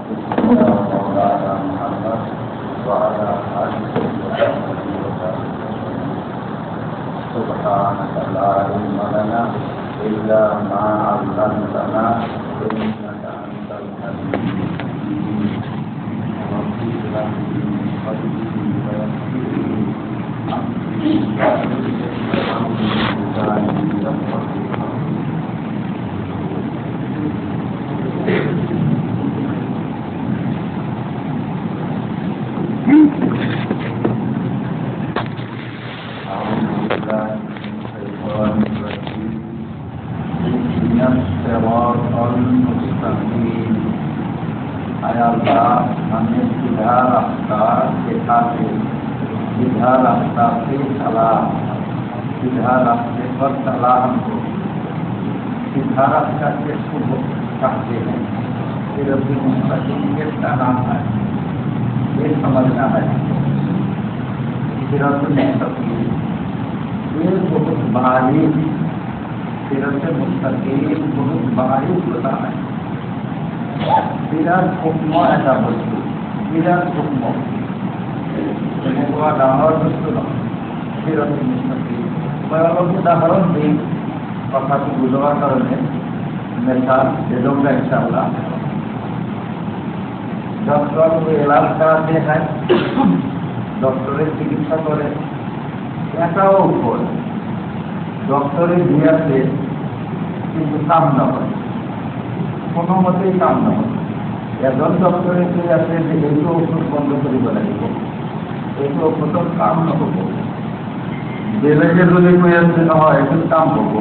مولانا محمد وعلى آله وصحبه وسلم. سبحانك لا علم لنا إلا ما علمتنا إنك أنت الحكيم الحكيم. رب اشرح لي صدري ويسر لي أمري واحلل عقدة من لساني سیدھا راستہ سے چلا، سیدھا راستے پر چلا ہم کو. سیدھا راستہ کس کو کہتے ہیں؟ صرف مستقیم کس کا نام ہے یہ سمجھنا ہے. صرف مستقیم یہ بہت باریک، صرف مستقیم بہت باریک ہوتا ہے. صرف حکم ایسا بستو، صرف حکم তেনেকুৱা ডাঙৰ বস্তু নহয়. চিৰত মুস্তাকিম মই অলপ উদাহৰণ দিম কথাটো বুজোৱাৰ কাৰণে. মেথাল দেদংগা ইনশাআল্লাহ ডক্টর এলাজ করাতে হয়, ডক্টরের চিকিৎসা করে, এটাও উপর ডক্টরের দিয়াতে কিন্তু কাম না হয়, কোনো মতেই কাম না হয়. এজন ডক্টরের দিয়াতে যে এইটো ওষুধ বন্ধ কৰিব লাগিব, এইটো ওষুধৰ কাম নহ'ব. বেলেগে যদি কৈ আছে নহয় এইটো কাম হ'ব,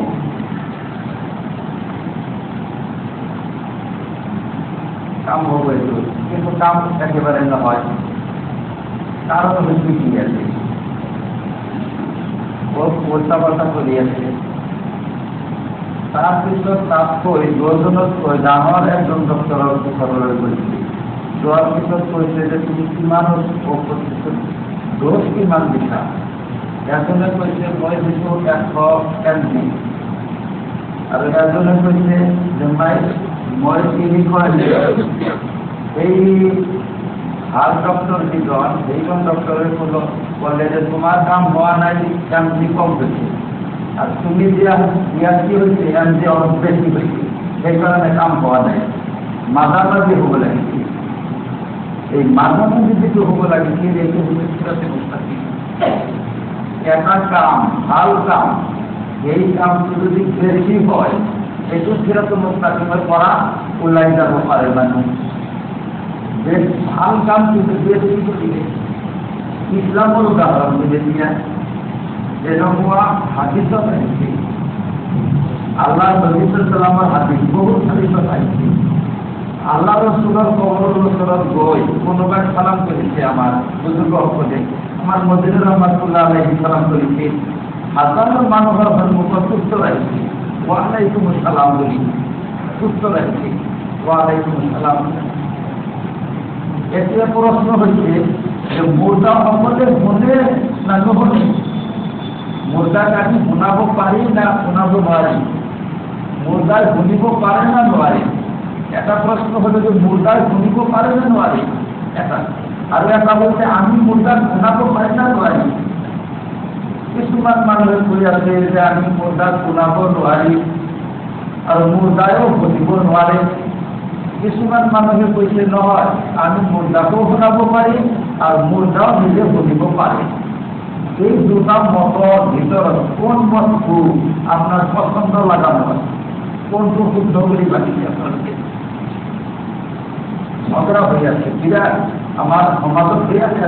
কাম হ'ব এইটো, কিন্তু কাম একেবাৰে নহয়. কাৰণ হচ্ছে কি আছে, উল্টা পাল্টা কৰি আছে. তাৰপিছত তাতকৈ দহজনতকৈ ডাঙৰ এজন ডক্টৰৰ ওচৰলৈ গৈছিল. যোৱাৰ পিছত কৈছে যে তুমি কিমান ঔষধ ডোজ কিমান দিছা? এজনে কৈছে মই দিছোঁ 100 mg, আৰু এজনে কৈছে যে মই 300 mg. এই হাৰ্ট ডক্টৰ যিজন, সেইজন ডক্টৰে ক'লে যে তোমাৰ কাম হোৱা নাই, mg কম হৈছে, আৰু তুমি দিয়া কি হৈছে mg অলপ বেছি হৈছে, সেইকাৰণে কাম হোৱা নাই. মাজামাজি হ'ব লাগিছিল. এই মাঝামাঝি যেটো হ'ব লাগিছিল এইটো হচ্ছে সিরাতে মুস্তাকিম. একটা কাম, ভাল কাম, এই কামটো যদি বেশি হয় এইটো সিরাতে মুস্তাকিমের পৰা ওলাই যাব পাৰে. মানুষ বেশ ভাল কাম কিন্তু বেশি করিলে ইসলামের উদাহরণ দিলে দিয়া যেরকম হাদিসত আহিছে, আল্লাহ নবী সাল্লাল্লাহু হাদিস বহুত হাদিসত আহিছে. আল্লাহ রসুলের কবরের ওচৰত গৈ কোনোবাই সালাম কৰিছে, আমাৰ বুজুৰ্গসকলে, আমাৰ মদিনা রহমাতুল্লাহ আলাইহি সালাম কৰিছে. হাজাৰো মানুহৰ সন্মুখত সুস্থ আহিছে, ওয়ালাইকুম আসসালাম বুলি সুস্থ আহিছে, ওয়ালাইকুম আসসালাম. এতিয়া প্ৰশ্ন হৈছে যে মুৰ্দাসকলে শুনে না নুশুনে? মুৰ্দাক আমি শুনাব পাৰি না শুনাব নোৱাৰি? মুৰ্দাই শুনিব পাৰে না নোৱাৰে? এটা প্রশ্ন হলো যে মুর্দার শুনিব পারে না নোৱাৰে এটা, আৰু এটা বলছে আমি মুর্দার শুনাব পারি না নোৱাৰি. কিছুমান মানুহে কৈ আছে যে আমি মুর্দার শুনাব নোৱাৰি আৰু মুর্দায়ো শুনিব নোৱাৰে. কিছুমান মানুহে কৈছে নহয় আমি মুর্দাকো শুনাব পাৰি আৰু মুর্দাও নিজে শুনিব পাৰে. এই দুটা মতৰ ভিতৰত কোন মতটো আপোনাৰ পছন্দ লগা নহয়? কোনটো শুদ্ধ বুলি ভাবিছে আপোনালোকে? ঝগড়া হয়ে আছে, বিরাট আমার সমাজত হয়ে আছে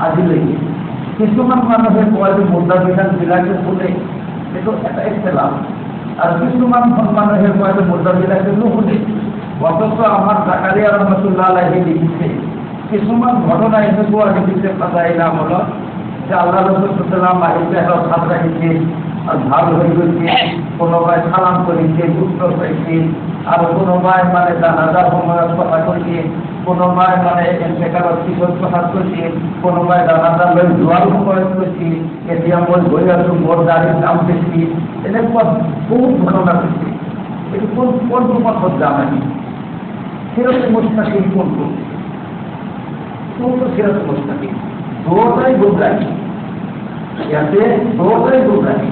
আজিলৈকে. কিছুমান মানুহে কয় যে মুদ্রা বিধান বিলাকে শুনে, এইটো এটা ইখতিলাফ. আৰু কিছুমান মানুহে কয় যে মুদ্রা বিলাকে নুশুনে. অথচ আমার জাকারিয়া রহমতুল্লাহ আলাইহি লিখিছে কিছুমান ঘটনা এনেকুৱা লিখিছে ফাজাইল আমলত যে আল্লাহ রাসূল সাল্লাল্লাহু আলাইহি ওয়াসাল্লাম হাত রাখিছে আর ভাল হয়ে গেছে, কোনোবাই সালাম করেছে, উত্তর পাইছে, আর কোনোবাই মানে জানাজার সময়ত কথা কইছে, কোনোবাই মানে ইন্তেকালত পিছত কথা কইছে, কোনোবাই জানাজা লৈ যোৱাৰ সময়ত কইছে এতিয়া মই গৈ আছো মোৰ গাড়ীৰ দাম বেছি. এনেকুৱা বহুত ঘটনা হৈছে. এইটো কোনটো পথত যাম আমি? সিরাতে মুস্তাকিম কোনটা? সিরাতে মুস্তাকিম দুটাই গুমরাহি, এতে দুটাই গুমরাহি।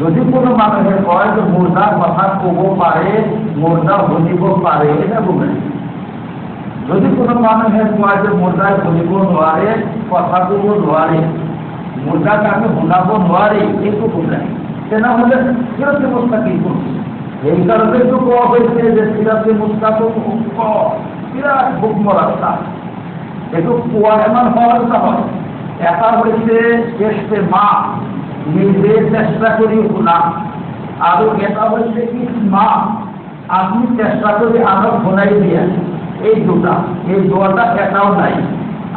যদি কোনো মানুষের কয় যে মুর্দা কথা কব পারে, মুর্দা বলিব পারে, এটা গুমরাহি। যদি কোনো মানুষের কয় যে মুর্দায় বলিব নোয়ারে, কথা কব নোয়ারে, মুর্দা তাকে শোনাব নোয়ারে, একটু গুমরাহি। তেনা হলে সিরাতে মুস্তাকিম করছে। এই কারণে তো কোয়া হয়েছে যে সিরাতে মুস্তাকিম বিরাট ভুগ্ম রাস্তা। একটু কুয়া এমন হওয়ার হয়, এটা হয়েছে চেষ্টা মা নিজে চেষ্টা করি শোনা, আর এটা হচ্ছে কি মা আপনি চেষ্টা করে আরো শোনাই দিয়ে। এই দুটা এটাও নাই।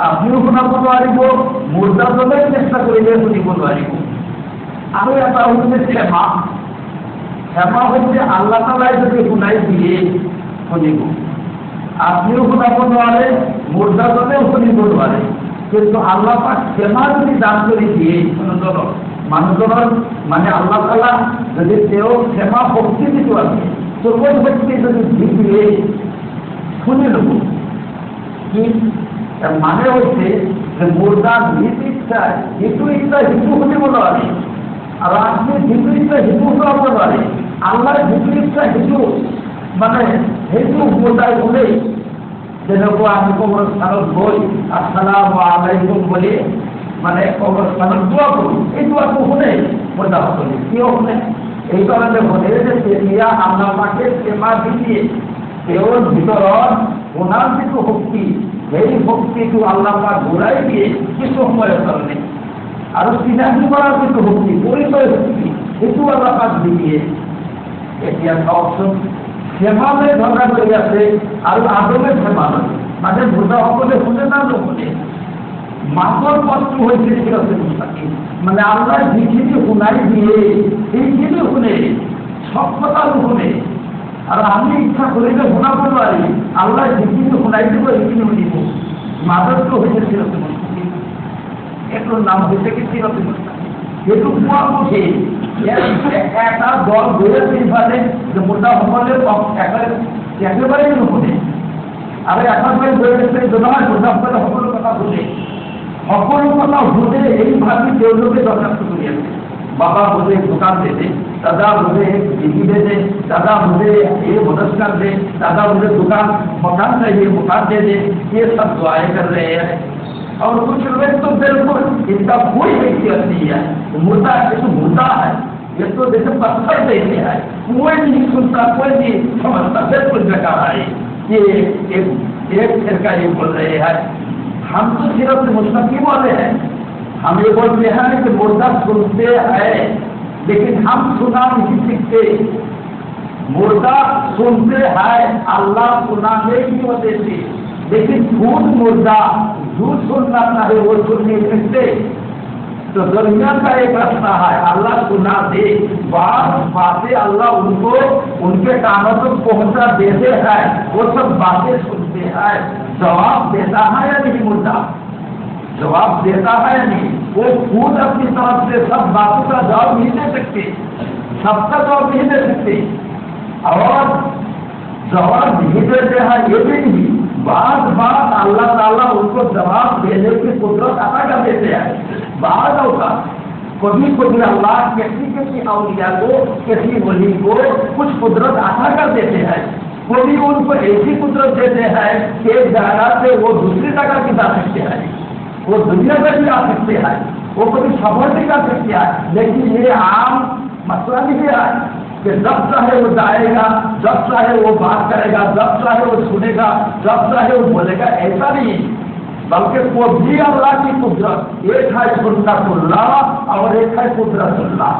আপনিও শোনাব নোৱাৰিব, মুর্দা জনে চেষ্টা করিলে শুনিব নোৱাৰিব। আৰু এটা হচ্ছে ক্ষমা। ক্ষমা হচ্ছে আল্লাহ তাআলাই যদি শুনাই দিয়ে শুনিব। আপনিও শোনাব নোৱাৰে, মুর্দা জনেও শুনিব নোৱাৰে। কিন্তু আল্লাহ পাক ক্ষমা যদি দান করে দিয়ে মানুষজনের মানে আল্লাহ তাআলা যদি তেও ক্ষমা শক্তি দিতে আছে, সর্বল শক্তি যদি দিয়ে শুনে নেব। কি মানে হচ্ছে যে মুর্দার নিজ ইচ্ছায় হিন্দু ইচ্ছা হিন্দু শুনিব নোৱাৰে, আর আপনি হিন্দু ইচ্ছা হিন্দু শোনাব নোৱাৰে। আল্লাহর হিন্দু ইচ্ছা হিন্দু মানে হিন্দু মুর্দায় শুনে, যেরকম আমি কবরস্থানত গই আসসালামু আলাইকুম বলে মানে কবরস্থানত দোয়া করি, এই দোয়াকে শুনে মুর্দা হলে কিও শুনে। এই কারণে বলে যে তেতিয়া আল্লাহ পাকে সেবা দিয়ে তেওঁৰ ভিতৰত ওনার যিটো শক্তি, সেই শক্তিটো আল্লাহ পাক ঘূৰাই দিয়ে কিছু সময়ৰ কাৰণে। আৰু চিনাকি কৰাৰ যিটো শক্তি, পৰিচয় শক্তি, সেইটো আল্লাহ পাক দিয়ে। এতিয়া চাওকচোন, ক্ষেমালে ঝগড়া কৰি আছে আৰু আদমে ক্ষেমালে মানে মুৰ্দাসকলে শুনে না নুশুনে। মাছৰ পথটো হৈছে সিরাতে মুস্তাকিম, মানে আল্লাহ যিখিনি শুনাই দিয়ে সেইখিনি শুনে, সব কথা নুশুনে। আর আমি ইচ্ছা করিলে শোনাব নোৱাৰি, আল্লাহ যিখিনি শুনাই দিব সেইখিনি শুনিব। মাজতটো হৈছে সিরাতে মুস্তাকিম। এটার নাম হয়েছে কি সিরাতে মুস্তাকিম। সেইটো কোৱা বুঝে একটা দল গড়ে তিনভাবে যে মুর্দা সকলে একেবারেই নুশুনে। আর একেবারে গড়ে গেছে নহয়, মুর্দা সকলে সকলো কথা শুনে, সকলো কথা শুনে এইভাবে তেওঁলোকে দরখাস্ত করে আছে। বাবা मुझे दुकान दे दे, दादा मुझे टीवी दे दे, दादा मुझे ये मदरसा दे, दादा मुझे मकान चाहिए मकान दे दे, ये सब दुआएं कर रहे हैं। और कुछ लोग तो बिल्कुल इनका कोई हैसियत नहीं है, मुर्दा ये तो मुर्दा है, ये तो जैसे पत्थर देते हैं, कोई नहीं सुनता, कोई नहीं समझता, बिल्कुल बेकार है। ये एक फिरका ये बोल रहे हैं, हम तो सिर्फ मुस्तकीम वाले हैं। हम ये बोलते हैं कि मुर्दा सुनते हैं लेकिन हम सुना नहीं सीखते। मुर्दा सुनते हैं अल्लाह सुनाने की वजह से, लेकिन खुद मुर्दा जो सुनना चाहे वो सुन नहीं सकते। तो दुनिया का एक रास्ता है, अल्लाह सुना दे, बातें अल्लाह उनको उनके कानों तक पहुंचा देते हैं, वो सब बातें सुनते हैं। जवाब देता है या नहीं मुर्दा? जवाब देता है या नहीं? वो खुद अपनी तरफ से सब बातों का जवाब नहीं दे सकते, सबका जवाब नहीं दे सकते। और जवाब नहीं देते हैं ये भी नहीं, बात अल्लाह ताला उनको जवाब देने की कुदरत अता कर देते हैं। बाद होगा कभी अल्लाह किसी औलिया को, किसी वली को कुछ कुदरत अता कर देते हैं। कभी उनको ऐसी कुदरत देते हैं कि एक जगह से वो दूसरी जगह की जा सकते हैं, वो दुनिया में भी आ सकते हैं, वो कभी सफर भी कर सकते हैं। लेकिन ये आम मसला नहीं है कि जब चाहे वो जाएगा, जब चाहे वो बात करेगा, जब चाहे वो सुनेगा, जब चाहे वो बोलेगा, ऐसा नहीं। बल्कि वो भी अल्लाह की कुदरत, एक है सुन्नतुल्लाह और एक है कुदरतुल्लाह।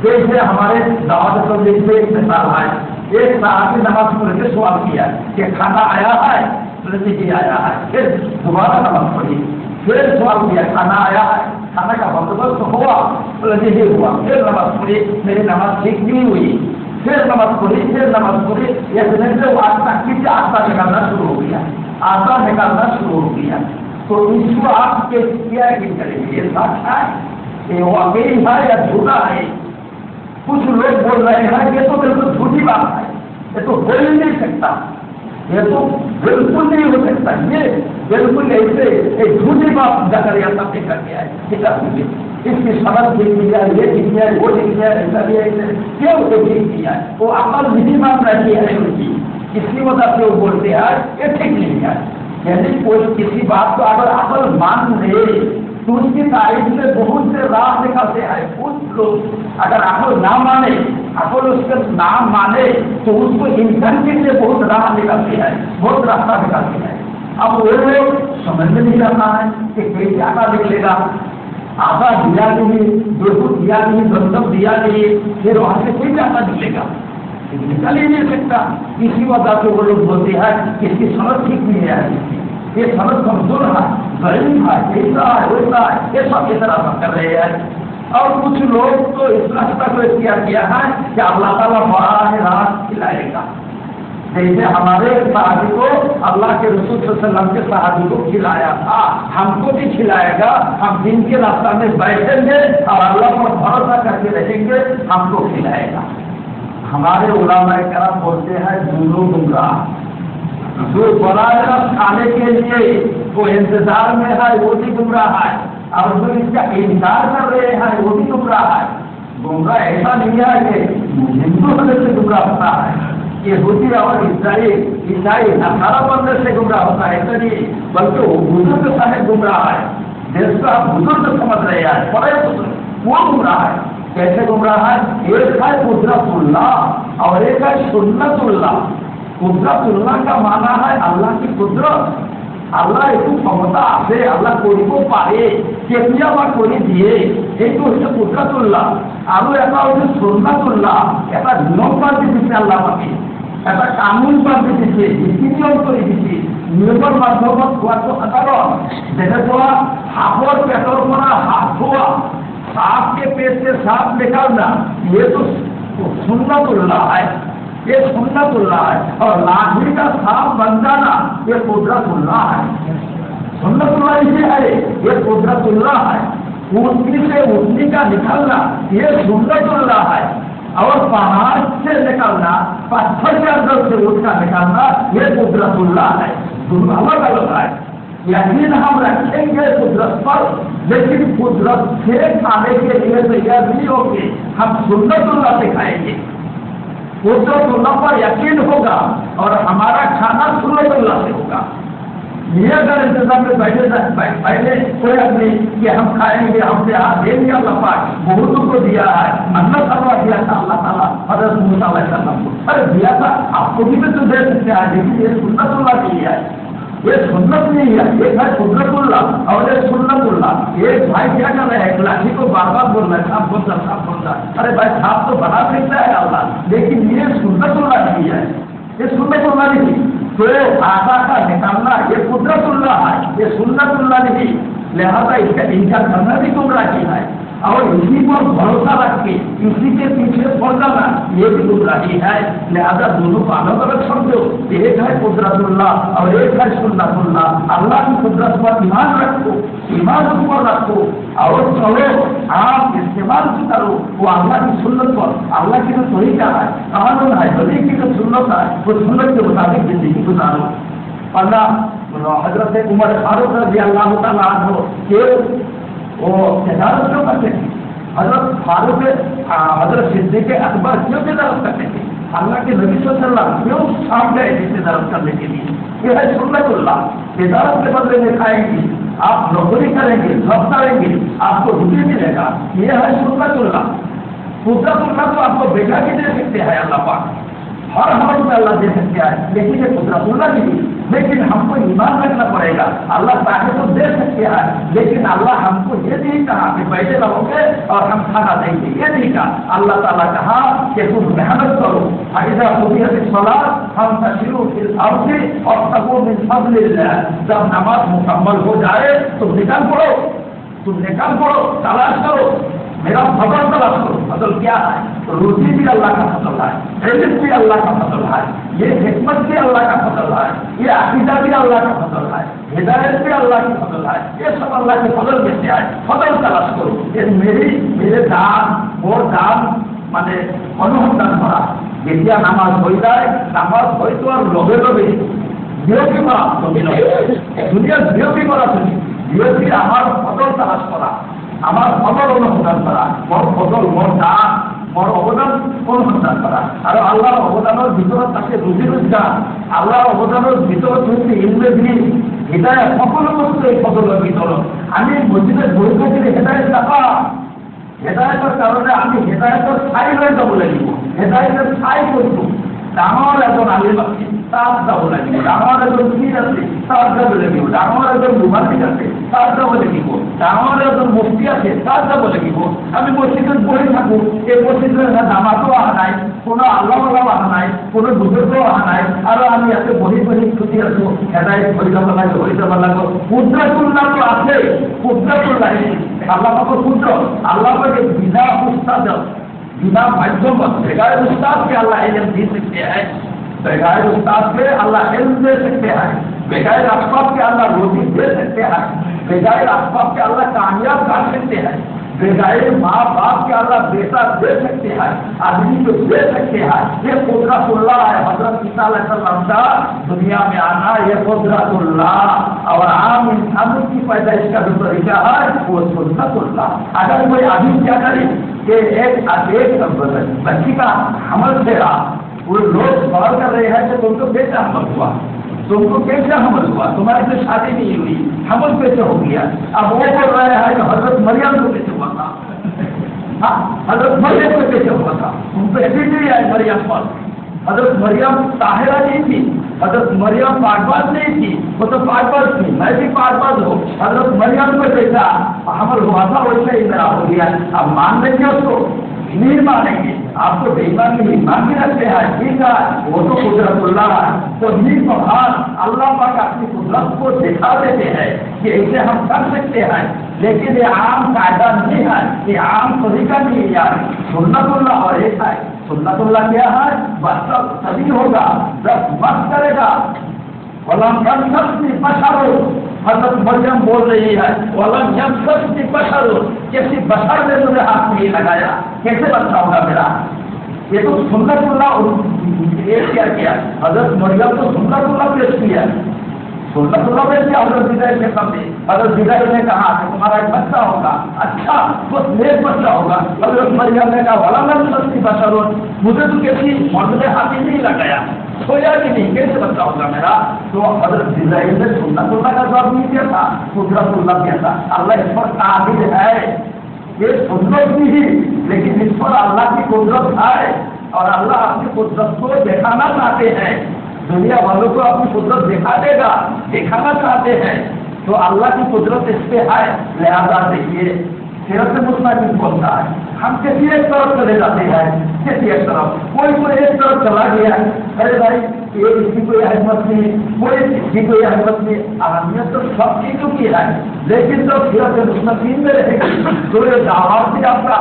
जैसे हमारे दावत तबलीग में एक मिसाल है, एक साहबी नमाज पढ़ के सवाल किया कि खाना आया है? नहीं आया है। फिर दोबारा नमाज पढ़ी, फिर सवाल किया खाना आया है? खाना का बंदोबस्त हुआ? नहीं हुआ। फिर नमाज पढ़ी, मेरी नमाज ठीक नहीं हुई। फिर नमाज पढ़ी, फिर नमाज पढ़ी, ये से वो आस्था किसी आस्था निकालना शुरू हो गया, आस्था निकालना शुरू हो गया। तो इसको आप क्या करेंगे? ये सच है, ये वाकई है या झूठा है? कुछ लोग बोल रहे हैं ये तो बिल्कुल झूठी बात है, ये तो बोल ही नहीं सकता। یہ تو بالکل نہیں ہو سکتا. یہ بالکل ایسے ایک جھوٹی بات زکریا صاحب نے کر کے آئے کتاب میں. اس کی سبق لکھ دیا, یہ لکھ دیا, وہ لکھ دیا, ایسا بھی ایسے کیوں وہ لکھ دیا. وہ عقل نہیں مان رہی ہے ان کی, اس کی وجہ سے وہ بولتے ہیں یہ ٹھیک نہیں ہے. یعنی کوئی کسی بات کو اگر عقل مان لے تو اس کی تعریف سے بہت سے راہ نکلتے ہیں. کچھ لوگ اگر عقل نہ مانے, عقل اس کا نام مانے تو اس کو انسان کے لیے بہت راہ نکلتی ہے, بہت راستہ نکلتی ہے. اب وہ لوگ سمجھ میں نہیں آتا ہے کہ کیسے آتا نکلے گا. آتا دیا نہیں, بالکل دیا نہیں, بندم دیا نہیں, پھر وہاں سے کوئی آتا نکلے گا, نکل ہی نہیں سکتا. اسی وجہ سے وہ لوگ بولتے ہیں کہ اس کی سمجھ ٹھیک نہیں ہے, یہ سمجھ کمزور ہے, غریب ہے, ایسا ہے, ویسا ہے, یہ سب کی طرح کر رہے ہیں. اور کچھ لوگ تو اس راستہ کو اختیار کیا ہے کہ اللہ تعالیٰ براہ راست کھلائے گا. جیسے ہمارے صحابی کو اللہ کے رسول صلی اللہ علیہ وسلم کے صحابی کو کھلایا تھا, ہم کو بھی کھلائے گا. ہم دن کے راستہ میں بیٹھیں گے اور اللہ پر بھروسہ کر کے رہیں گے, ہم کو کھلائے گا. ہمارے علماء کرام بولتے ہیں دونوں گمراہ. جو براہ راست کھانے کے لیے وہ انتظار میں ہے وہ بھی گمراہ ہے, اور جو اس کا انکار کر رہے ہیں وہ بھی گمراہ ہے. گمراہ ایسا نہیں ہے کہ ہندو ہونے سے گمراہ ہوتا ہے, یہودی اور عیسائی نصارہ بننے سے گمراہ ہوتا ہے, ایسا نہیں, بلکہ وہ بزرگ صاحب گمراہ ہے. جس کو آپ بزرگ سمجھ رہے ہیں, بڑے بزرگ, وہ گمراہ ہے. کیسے گمراہ ہے؟ ایک ہے قدرت اللہ اور ایک ہے سنت اللہ. قدرت اللہ کا معنی ہے اللہ کی قدرت. اللہ ایک ক্ষমতা আছে, আল্লাহ কৰিব পাৰে, কেতিয়াবা কৰি দিয়ে, এইটো হৈছে কুদৰতুল্লাহ. আৰু এটা হৈছে সুন্নাতুল্লাহ, এটা নিয়ম বান্ধি দিছে আল্লাহ পাকে, এটা কানুন বান্ধি দিছে, নীতি নিয়ম কৰি দিছে. নিয়মৰ মাধ্যমত খোৱাটো সাধাৰণ, যেনেকুৱা সাপৰ পেটৰ পৰা সাপ খোৱা, सांप के पेट से सांप निकालना, ये तो सुन्नतुल्लाह है, ये सुन्नतुल्लाह है. और लाठी का सांप बन जाना ये कुदरतुल्लाह है. सुन्नतुल्लाह इसे है, ये कुदरतुल्लाह है. ऊँटनी से ऊँटनी का निकलना ये सुन्नतुल्लाह है. और पहाड़ से निकलना, पत्थर के अंदर से ऊँट का निकालना ये कुदरतुल्लाह है. दोनों अलग अलग है. यकीन हम रखेंगे कुदरत पर, लेकिन कुदरत से खाने के लिए तैयार नहीं होंगे. हम सुन्नतुल्लाह से खाएंगे, कुदरतुल्लाह पर यकीन होगा और हमारा खाना सुन्नतुल्लाह से होगा. ये अगर इंतजाम में पहले कोई आदमी कि हम खाएंगे, हमसे दे दिया अल्लाह पाक, बहुतों को दिया है, अन्ना करवा दिया था अल्लाह ताला हज़रत मूसा अलैहिस्सलाम को, अरे दिया था आपको भी तो दे सकते हैं, लेकिन ये सुन्नतुल्लाह के लिए है. ये सुन्नत नहीं है, एक है कुदरतुल्लाह और एक सुन्नतुल्लाह. एक भाई क्या कर रहे हैं, लाठी को बार बार बोल रहे हैं, साफ बोल रहा है. अरे भाई साफ तो बना सकता है अल्लाह, लेकिन ये सुन्नतुल्लाह नहीं है, ये सुन्नतुल्लाह नहीं. तो आशा का निकालना ये कुदरतुल्लाह है, ये सुन्नतुल्लाह नहीं. लिहाजा इसका इनकार करना भी गुमराही है, और इसी पर भरोसा रख के इसी के पीछे पड़ जाना ये भी गुमराही है. लिहाजा दोनों को अलग अलग समझो, एक है कुदरतुल्लाह और एक है सुन्नतुल्लाह. अल्लाह की कुदरत पर ईमान रखो, ईमान ऊपर रखो और चलो, आप इस्तेमाल भी करो वो अल्लाह की सुन्नत पर. अल्लाह की जो तरीका है, कानून है, नबी की जो सुन्नत है, वो सुन्नत के मुताबिक जिंदगी गुजारो. अल्लाह हजरत उमर फारूक रज़ी अल्लाह तआला अन्हु के वो तिजारत क्यों करते थे? हजरत फारूक हजरत सिद्दीक़ अकबर क्यों तिजारत करते थे? अल्लाह के नबी सल्लल्लाहु अलैहि वसल्लम क्यों शाम गए थे तिजारत करने के लिए? ये है सुन्नतुल्लाह. तिजारत के बदले में खाएंगे, आप नौकरी करेंगे, सब करेंगे, आपको रुपये मिलेगा, ये है सुन्नतुल्लाह. कुदरतुल्लाह तो आपको बेटा भी दे सकते हैं अल्लाह पाक, हर हाल में अल्लाह दे सकते हैं, लेकिन ये कुदरतुल्लाह नहीं. लेकिन हमको ईमान रखना पड़ेगा, अल्लाह चाहे तो दे सकते हैं, लेकिन अल्लाह हमको ये नहीं कहा कि बैठे रहोगे और हम खाना देंगे, ये नहीं कहा. अल्लाह ताला कहा कि तुम मेहनत करो, इज़ा क़ुदियतिस सलात फंतशिरू फिल अर्ज़ि वब्तगू मिन फ़ज़लिल्लाह. जब नमाज मुकम्मल हो जाए तो निकल पड़ो, तुम निकल पड़ो, तलाश करो, मेरा फजल तलाश करो. फजल क्या है? रोटी भी अल्लाह का फजल है, इल्म भी अल्लाह का फजल है, ये हिकमत भी अल्लाह का फजल है, ये अकीदा भी अल्लाह का फजल है, हिदायत भी अल्लाह की फजल है. ये सब अल्लाह के फजल में से है. फजल तलाश करो. ये मेरे दान और दान माने अनुसंधान करा, যেতিয়া নামাজ হৈ যায়, নামাজ হয়তো আর লগে লগে বিরতি করা তুমি নয়, দুনিয়ার বিরতি করা তুমি বিরতি আমার ফসল তালাশ করা, আমার ফসল অনুসন্ধান করা, মোর ফসল মোর দান মোর অবদান অনুসন্ধান করা। আর আল্লাহর অবদানের ভিতরে তাকে রুজি রোজগার, আল্লাহর অবদানের ভিতরে তুমি ইলমে দিন হেদায়েত সকল বস্তু এই ফসলের ভিতরে। আমি মসজিদের বই থেকে হেদায়েত টাকা হেদায়েতের কারণে আমি হেদায়েতের ছাই হয়ে যাবো লাগিব, হেদায়েতের ছাই করব। ডাঙর একজন আলিম আছে তার যাব লাগিব, ডাঙর একজন পীর আছে তার যাব লাগিব, ডাঙর একজন মুহাদ্দিস আছে তার যাব লাগিব, ডাঙর একজন মুফতি আছে তার যাব লাগিব। আমি মসজিদের বই থাকবো, এই মসজিদের নামাজও আহা নাই, কোনো আল্লাহ আহা নাই, কোনো বুজুর্গও আহা নাই, আর আমি এত বহি বহি ছুটি আসবো হেদায়েত হয়ে যাব লাগে, হয়ে যাব লাগবো। কুদরতুল্লাহ তো আছে, কুদরতুল্লাহ আল্লাহ পাকের কুদরত, আল্লাহ পাকে বিনা উস্তাদ बिना माध्यम बगैर उस्ताद के अल्लाह इल्म दे सकते हैं, बगैर उस्ताद के अल्लाह इल्म दे सकते हैं, बगैर असबाब के अल्लाह रोटी दे सकते हैं, बगैर असबाब के अल्लाह कामयाब कर सकते हैं, बगैर माँ बाप के अल्लाह बेटा दे सकते हैं, आदमी को दे सकते हैं। ये कुदरतुल्लाह है। हजरत ईसा अलैहिस्सलाम का दुनिया में आना ये कुदरतुल्लाह, और आम इंसानों की पैदाइश का जो तरीका है वो सुन्नतुल्लाह। अगर कोई आदमी क्या करे कि एक बच्ची का हमल फेरा, वो लोग सवाल कर रहे हैं कि तुमको कैसे हमल हुआ, तुमको कैसे हमल हुआ, तुम्हारी तो शादी नहीं हुई, हमल कैसे हो गया। अब वो बोल रहे हैं कि हजरत मरियम को कैसे हुआ था, हाँ हजरत मरियम को कैसे हुआ था, तुम तो ऐसी नहीं आई मरियम पर। हजरत मरियम ताहिरा नहीं थी, हजरत मरियम पाकबाज नहीं थी, वो तो पाकबाज थी, मैं भी पाकबाज हूँ। हजरत मरियम को जैसा हमल हुआ था वैसे ही मेरा हो गया। अब मान लेंगे उसको, नहीं मानेंगे, आपको बेईमान नहीं ईमान भी रखते हैं, ठीक है वो तो कुदरतुल्लाह है। तो नीर महान अल्लाह पाक अपनी कुदरत को दिखा देते हैं कि ऐसे हम कर सकते हैं, लेकिन ये आम कायदा नहीं है, ये आम तरीका नहीं है। सुन्नतुल्लाह और एक है, सुन्नतुल्लाह क्या है, बस सभी होगा, बस मत करेगा। वलम यमससनी बशरुन, हज़रत मरियम बोल रही है वलम यमससनी बशरुन, किसी बशर ने मुझे हाथ नहीं लगाया, कैसे बच्चा होगा मेरा। ये तो सुन्नतुल्लाह क्या किया, हज़रत मरियम तो सुन्नतुल्लाह पेश किया, सुन्नतुल्लाह पेश किया हज़रत जिब्राइल के सामने। हज़रत जिब्राइल ने कहा कि तुम्हारा एक बच्चा होगा, अच्छा वो नेक बच्चा होगा। हज़रत मरियम ने कहा वलम यमससनी बशरुन, मुझे तो किसी मर्द ने हाथ ही नहीं लगाया, सोया कि नहीं, कैसे बच्चा होगा मेरा। तो हज़रत जिब्राइल ने सुन्नतुल्लाह का जवाब नहीं दिया था, कुदरतुल्लाह दिया था। अल्लाह इस पर काबिल है, ये सुन्नत भी ही, लेकिन इस पर अल्लाह की कुदरत है, और अल्लाह अपनी कुदरत को दिखाना चाहते हैं, दुनिया वालों को अपनी कुदरत दिखा देगा, दिखाना चाहते हैं। तो अल्लाह की कुदरत इस पे है, लिहाजा देखिए सीरत मुस्तकीम बोलता है हम किसी एक तरफ चले जाते हैं, किसी एक तरफ, कोई एक तरफ चला गया है, अरे भाई ये किसी को यह हिम्मत नहीं, कोई किसी को यह हिम्मत नहीं, अहमियत तो सब चीजों की है, लेकिन जब सीरत मुस्तकीम में रहेगी तो ये दावा से आपका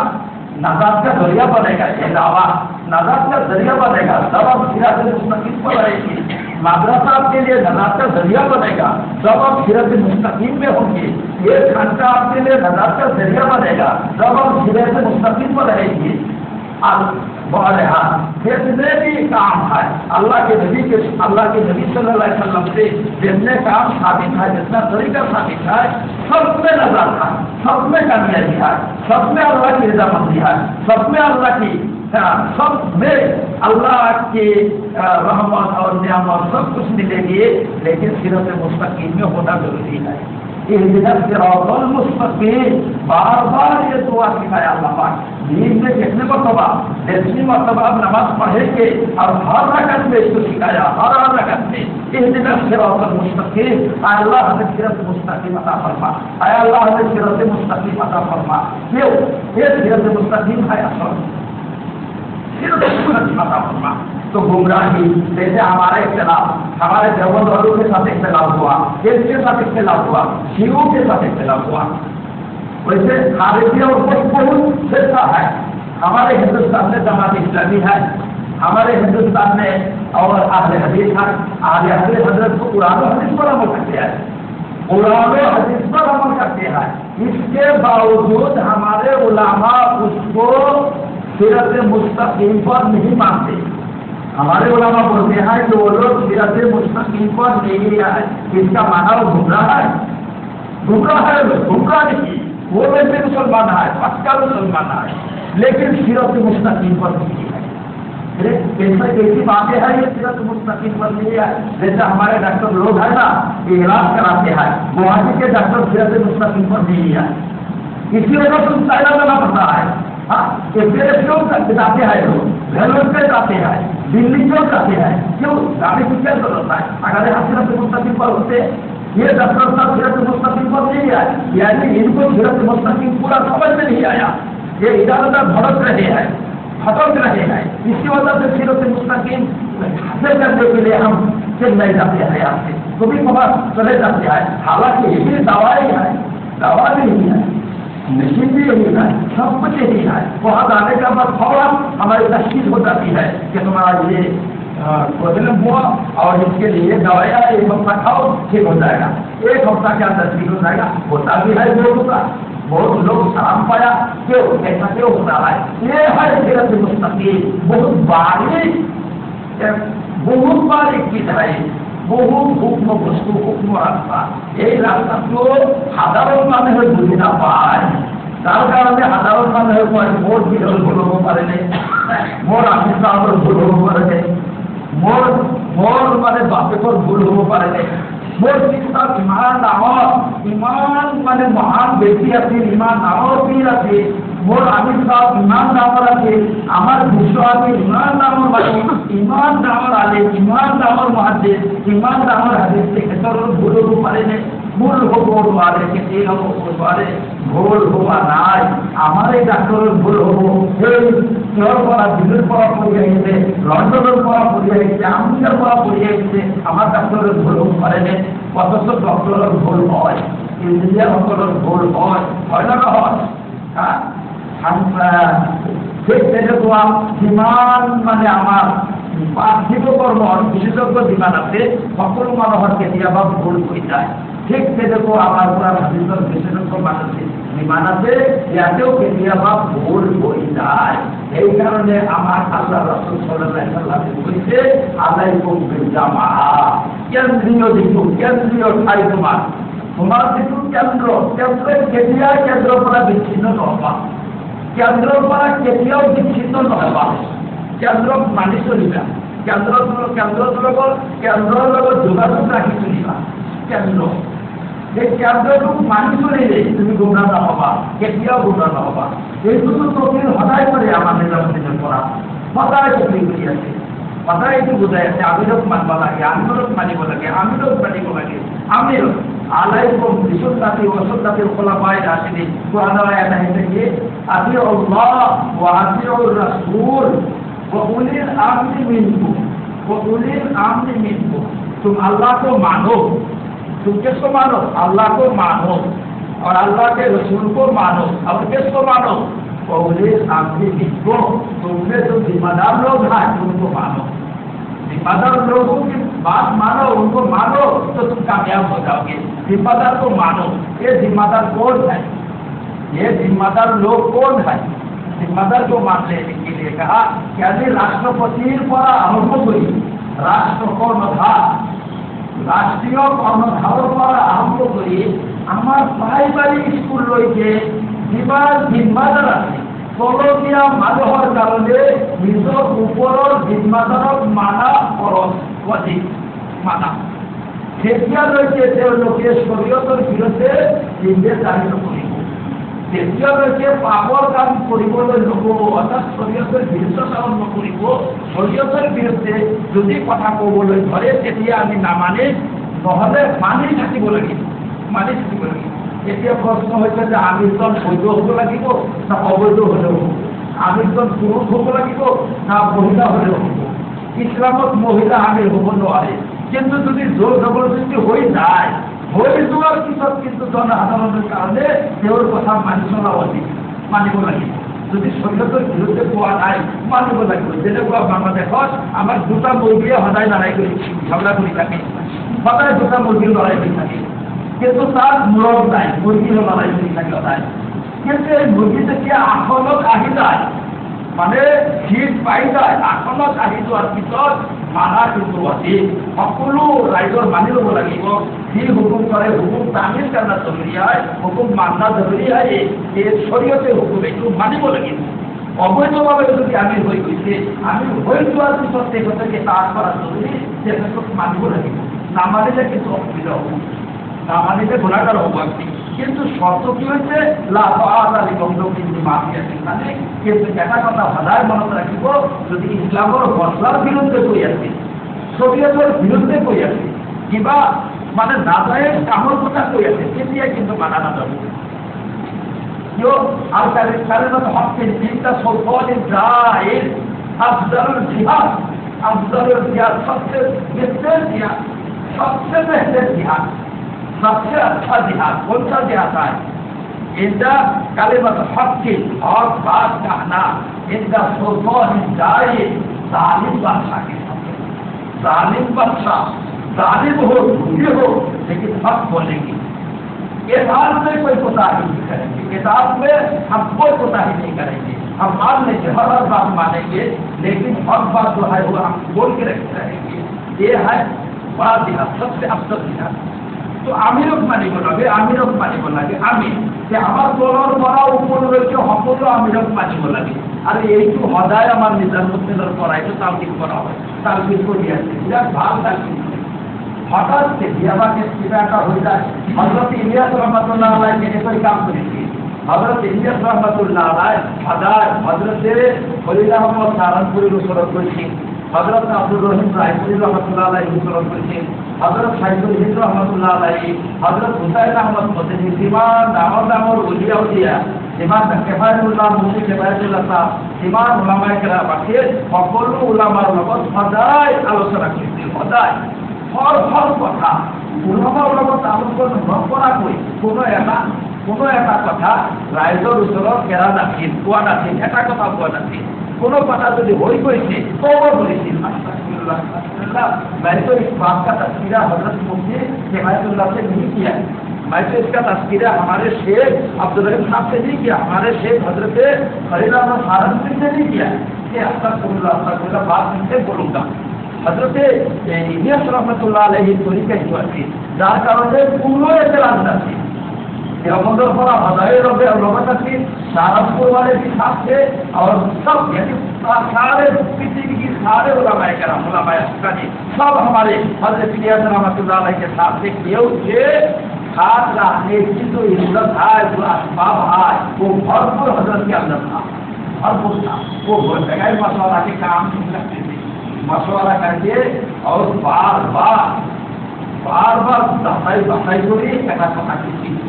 नजात का जरिया बनेगा, ये दावा नजात का जरिया बनेगा। जब आप सीरत मुस्तकीम पर रहेंगे, माद्रासा आपके लिए नजात का जरिया बनेगा, जब आप सीरत मुस्तकीम में होंगे, ये घंटा आपके लिए नजात का जरिया बनेगा, जब आप सीरत मुस्तकीम पर रहेंगे। जितने भी काम है अल्लाह के नबी सल्लल्लाहु अलैहि वसल्लम से जितने काम साबित है, जितना तरीका साबित है, सब में नजर है, सब में कामयाबी है, सब में अल्लाह की रजामंदी है, सब में अल्लाह की सब में अल्लाह की रहमत और नियामत सब कुछ मिलेगी, लेकिन सीरत मुस्तकीम में होना जरूरी है। इहदिनस्सिरातल मुस्तकीम, बार बार ये दुआ सिखाया अल्लाह पाक। दीन में कितने मरतबा, 10वीं मरतबा आप नमाज पढ़ेंगे और हर रकत में इसको सिखाया, हर रकत में इहदिनस्सिरातल मुस्तकीम, अल्लाह हमें सीरत मुस्तकीम अता फरमा, अल्लाह हमें सीरत मुस्तकीम अता फरमा। ये सीरत मुस्तकीम है असल सीरत मुस्तकीम अता फरमा। तो गुमराही जैसे हमारा इख्तिलाफ, हमारे देवबंद वालों के साथ इख्तिलाफ हुआ, किसके साथ इख्तिलाफ हुआ, शियों के साथ इख्तिलाफ हुआ, वैसे खारिजी और बहुत जैसा है। हमारे हिंदुस्तान में जमात इस्लामी है, हमारे हिंदुस्तान में और अहले हदीस है, अहले हदीस को कुरान और हदीस पर अमल करते हैं, कुरान और हदीस पर अमल करते हैं। इसके बावजूद हमारे उलामा उसको सीरत मुस्तकीम पर नहीं मानते, हमारे उलमा बोलते हैं कि वो लोग सिरत मुस्तकीम पर नहीं आए, इसका माना वो गुमराह है, गुमराह नहीं, वो वैसे मुसलमान है, पक्का मुसलमान है, लेकिन सिरत मुस्तकीम पर नहीं है। कैसी बातें हैं ये सिरत मुस्तकीम पर नहीं है? जैसे हमारे डॉक्टर लोग है ना, ये इलाज कराते हैं, गुवाहाटी के डॉक्टर सिरत मुस्तकीम पर नहीं है, इसी वजह से उनका इलाज करना पड़ता है। हाँ, ये फिर क्यों जाते हैं लोग, रेलवे पे जाते हैं, दिल्ली क्यों जाते हैं, क्यों गाड़ी की क्या जरूरत है? अगर यहाँ सिरत मुस्तकीम पर होते, ये डॉक्टर साहब सिरत मुस्तकीम पर नहीं आए, यानी इनको सिरत मुस्तकीम पूरा समझ में नहीं आया, ये इधर उधर भटक रहे हैं, इसकी वजह से सिरत मुस्तकीम हासिल करने के लिए हम चेन्नई जाते हैं, यहाँ से कभी कभार चले जाते हैं, हालांकि ये भी दवाई है, दवा नहीं है, मशीन भी यही है, सब कुछ यही है। वहाँ जाने का बाद फौरन हमारी तशखीस हो जाती है कि तुम्हारा ये प्रॉब्लम हुआ और इसके लिए दवाइयाँ 1 हफ्ता खाओ, ठीक हो जाएगा, 1 हफ्ता के अंदर ठीक हो जाएगा। होता भी है जो होता, बहुत लोग शराब पाया, क्यों ऐसा क्यों होता है? ये है सिरत मुस्तकीम, बहुत बारीक चीज है, बहुत হুকম বস্তু, হুকম রাস্তা। এই রাস্তাগুলো সাধারণ মানুষের বুঝে না পায়, তার কারণে সাধারণ মানুষের মোর বিরল ভুল হবো পারে নাই, মোর আশীর্বাদ ভুল হবো পারে নাই, মোর মানে বাপেকর ভুল হবো পারে নাই, মোর চিন্তা ইমান আমার ইমান মানে মহান ব্যক্তি আছে, ইমান আমার পীর আছে, মোর আমির সাহেব ইমান নামর আছে, আমার বিশ্ব আছে ইমান নামর বাড়ি, ইমান নামর আলে, ইমান নামর মহাদেশ, ইমান নামর হাদিস থেকে সরল ভুল হবো পারে নাই, ভুল হবো পারে কিন্তু হবো পারে ভুল হওয়া নাই। আমার এই ডাক্তারের ভুল হবো, এই কেউ পড়া দিল্লির পড়া পড়িয়ে গেছে, লন্ডনের পড়া পড়িয়ে গেছে, আমেরিকার পড়া পড়িয়ে গেছে, আমার ডাক্তারের ভুল হতে পারে না। অথচ ডক্টরের ভুল হয়, ইঞ্জিনিয়ার সকলের ভুল হয়, হয় না হয়? হ্যাঁ, ঠিক তেনেকুৱা যিমান মানে আমাৰ পাৰ্থিৱ কৰ্মৰ বিশেষজ্ঞ যিমান আছে, সকলো মানুহৰ কেতিয়াবা ভুল হৈ যায়। ঠিক তেনেকুৱা আমাৰ পৰা হাদিছৰ বিশেষজ্ঞ মানুহ যিমান আছে, ইয়াতেও কেতিয়াবা ভুল হৈ যায়। সেইকাৰণে আমাৰ আল্লাহ ৰাসূল সাল্লাল্লাহু আলাইহি ওয়াসাল্লামে কৈছে, আলাইকুম বিল জামাআহ, কেন্দ্ৰীয় যিটো কেন্দ্ৰীয় ঠাই তোমাৰ যিটো কেন্দ্ৰই কেতিয়াও কেন্দ্ৰৰ পৰা বিচ্ছিন্ন নহবা, কেন্দ্ৰৰ পৰা কেতিয়াও বিচ্ছিন্ন নহবা, কেন্দ্ৰক মানি চলিবা, কেন্দ্ৰৰ লগত যোগাযোগ ৰাখি চলিবা। কেন্দ্ৰ এই কেন্দ্ৰটোক মানি চলিলে তুমি গুমৰাহ নহবা, কেতিয়াও গুমৰাহ নহবা। এইটোতো তকলিফ সদায় কৰে আমাৰ নিজৰ পৰা, সদায় তকলিফ কৰি আছে, সদায় এইটো বুজাই আছে আমিৰক মানিব লাগে, আমিৰক মানিব লাগে, আমিৰক মানিব লাগে। আমিৰ আলাইকুম বিসুন্নতি ওয়া সুন্নাতিল খুলাফায়ে রাশিদিন, কোরআনের আয়াত আছে যে আতিউ আল্লাহ ওয়া আতিউ রাসূল ওয়া উলিল আমরি মিনকুম, तुम अल्लाह को मानो, तुम किसको मानो? अल्लाह को मानो और अल्लाह के रसूल को मानो, और किसको मानो? उलिल अम्री मिनकुम, तुमने जो जिम्मेदार लोग हैं उनको मानो, जिम्मेदार लोगों की बात मानो, उनको मानो तो तुम कामयाब हो जाओगे। जिम्मेदार को मानो। ये जिम्मेदार कौन है? ये जिम्मेदार लोग कौन है? जिम्मेदार को मान लेने के लिए कहा कि यदि राष्ट्रपतिर পৰা আৰম্ভ কৰি ৰাষ্ট্ৰীয় কৰ্মধাৰৰ পৰা আৰম্ভ কৰি আমাৰ প্ৰাইমাৰী স্কুললৈকে যিমান জিম্মাদাৰ আছে, তলতীয়া মানুহৰ কাৰণে নিজৰ ওপৰৰ জিম্মাদাৰক মানা খৰচ অধিক মানা। যেতিয়ালৈকে তেওঁলোকে শৰীয়তৰ বিৰুদ্ধে নিৰ্দেশ জাৰি নকৰিব, যেতিয়ালৈকে পাপৰ কাম কৰিবলৈ নকৰিব, অৰ্থাৎ শৰীয়তৰ বিৰুদ্ধাচৰণ নকৰিব, শৰীয়তৰ বিৰুদ্ধে যদি কথা ক'বলৈ ধৰে তেতিয়া আমি নামানি, নহ'লে মানি থাকিব লাগিব, মানি থাকিব লাগিব। এতিয়া প্ৰশ্ন হৈছে যে আমিৰজন বৈধ হ'ব লাগিব না অবৈধ হ'লেও হ'ব? আমিৰজন পুৰুষ হ'ব লাগিব না মহিলা হ'লেও হ'ব? ইছলামত মহিলা আমিৰ হ'ব নোৱাৰে, কিন্তু যদি জোৰ জবৰদস্তি হৈ যায়, হৈ যোৱাৰ পিছত কিন্তু জনসাধাৰণৰ কাৰণে তেওঁৰ কথা মানি চলা উচিত, মানিব লাগিব। যদি শৰীয়তৰ বিৰুদ্ধে পোৱা নাই মানিব লাগিব। যেনেকুৱা বাংলাদেশত আমাৰ দুটা মুৰ্গীয়ে সদায় লৰাই কৰি ঝগড়া কৰি থাকে, সদায় দুটা মুৰ্গী লৰাই কৰি থাকে, কিন্তু তার মূরত নাই, মুরগির লড়াই করে থাকে সদায়। কিন্তু এই মুরগি যেতিয়া আসনত আহি যায়, মানে শীত পাই যায় আসন্ন চাহিদাৰ পিছত মানা কিন্তু অধিক সকলো ৰাইজৰ মানি ল'ব লাগিব যি হুকুম কৰে হুকুম তামিল কৰা জৰুৰী হয় হুকুম মানা জৰুৰী হয় এই শৰীয়তে হুকুম এইটো মানিব লাগিব অবৈধভাৱে যদি আমি হৈ গৈছে আমি হৈ যোৱাৰ পিছত তেখেতকে তাক কৰা জৰুৰী তেখেতক মানিব লাগিব নামানিলে কিন্তু অসুবিধা হ'ব নামানিলে গুণাগাৰ হ'ব আপনি কিন্তু শর্ত কি হয়েছে লাফালি বন্ধ কিন্তু মাফি আছে মানে কিন্তু এটা কথা সদায় মনত রাখিব যদি ইসলামের মশলার বিরুদ্ধে কই আছে শরীয়তের বিরুদ্ধে কই আছে কিংবা মানে নাজায়েজ কামর কথা কই আছে তেতিয়া কিন্তু মানা নাযাব কিয় আর কালেমাত হকের চিন্তা সৌফল জায়েজ আফজালুল জিহাদ সবচেয়ে বেহতর জিহাদ সবচেয়ে বেহতর জিহাদ सबसे अच्छा जिहाद कौन सा जिहाद है इनका कलिमत हक की और बात कहना इनका सुल्तान जाए जालिम बादशाह के सामने जालिम बादशाह जालिम हो झूठे हो लेकिन हक बोलेंगे किताब में कोई कोताही नहीं करेंगे किताब में हम कोई कोताही नहीं करेंगे हम मान लेंगे हर बात मानेंगे लेकिन हर बात जो है वो हम बोल के रखते रहेंगे ये है बड़ा जिहाद सबसे अफसर जिहाद তো আমিরক মানিব লাগে আমি যে আমার দলের পড়া উপর রয়েছে সকলো আমিরক মানিব লাগে আর এইটো সদায় আমার নিজামুদ্দিনের পড়া এইটো তালকিন করা হয় তালকিন কৰি আছে বিরাট ভাল তালকিন হঠাৎ আমাকে কিবা এটা হৈ যায় হজরত ইলিয়াস রহমতুল্লাহ আলাই কেনেকৈ কাম কৰিছিল হজরত ইলিয়াস রহমতুল্লাহ আলাই সদায় হজরতে খলিল আহমদ সাহারানপুরের ওচৰত গৈছিল হযরত আব্দুর রহিম রায়পুরি রহমতুল্লাহ আলাইহি অনুসরণ করেছেন হযরত সাইদুল হিন্দ রহমতুল্লাহ আলাইহি হযরত হুসাইন আহমদ মদনী ইমাম দামর উলিয়া ইমাম কেফায়তুল্লাহ মুফতি কেফায়তুল্লাহ সাহেব ইমাম উলামায়ে কেরাম আছে সকলো উলামাৰ লগত সদায় আলোচনা কৰিছিল সদায় হৰ কথা উলামাৰ লগত আলোচনা নকৰাকৈ কোনো এটা কথা ৰাইজৰ ওচৰত কেৰা নাছিল কোৱা নাছিল এটা কথা কোৱা নাছিল কোনো কথা যদি হৈ গৈছে তওবা কৰিছিল আস্তাগফিরুল্লাহ मैं तो इस बात का तस्कीरा हजरत मुफ्ती हिमायतुल्लाह से नहीं किया मैं तो इसका तस्कीरा हमारे शेख अब्दुल रहीम साहब से नहीं किया हमारे शेख हजरत खलील अहमद साहरानपुरी से नहीं किया ये अस्तागफिरुल्लाह बात इनसे बोलूँगा हजरत इलियास रहमतुल्लाह अलैहि तरीका जो আছে যার কারণে পুরো এতরাজ আছে देवबंदर पड़ा हजारे लोग थे सारंगपुर वाले भी साथ थे और सब सारे पृथ्वी की सारे उलमाए कराम उलमाए हक़ानी सब हमारे हज़रत इलियास रहमतुल्लाह अलैहि के साथ थे केव से साथ रहने की जो इज्जत है जो असबाब है वो भरपूर हजरत के अंदर था भरपूर था वो जगह मशवरा के काम नहीं करते थे मशवरा करके और बार बार दफाई करी एक कथा की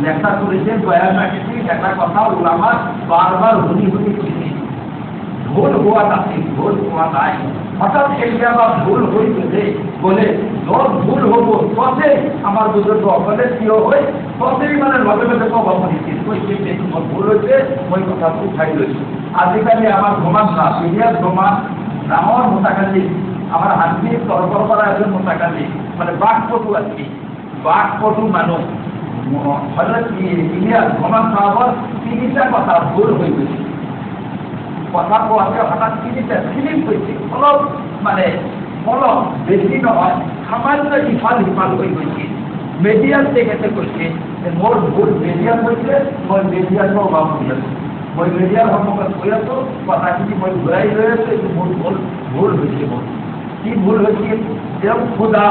লেখা করেছেন বয়ান রাখেছি একটা কথা উলামা বারবার হুনি করেছি ভুল হওয়া নাই হঠাৎ এই জায়গা ভুল হয়ে গেলে বলে যত ভুল হব ততে আমার বুজুর্গ অকলে থিয় হয়ে ততেই মানে লগে লগে কবা করেছিল ওই যে তোমার ভুল হয়েছে ওই কথা উঠাই রয়েছে আজিকালি আমার ঘুমান না সিরিয়াস ঘুমান ডাঙর মোটাকালি আমার হাতি তরফর করা একজন মোটাকালি মানে বাকপটু আর কি বাকপটু মানুষ হযরত ইলিয়াস মোহাম্মদ সাহাবার তিনটা কথা ভুল হয়ে গেছে কথা কোয়াতে হঠাৎ তিনটা ফিলিপ হয়েছে অলপ মানে অলপ বেশি নয় সামান্য ইফাল হয়ে গেছে মিডিয়াল থেকে করছে মোর ভুল মিডিয়াল হয়েছে মই মিডিয়াল প্রভাব হয়েছে মই মিডিয়াল সম্পর্কে হয়েছে কথা কি মই ঘুরাই রয়েছে ভুল হয়েছে কি ভুল হয়েছে जब खुदा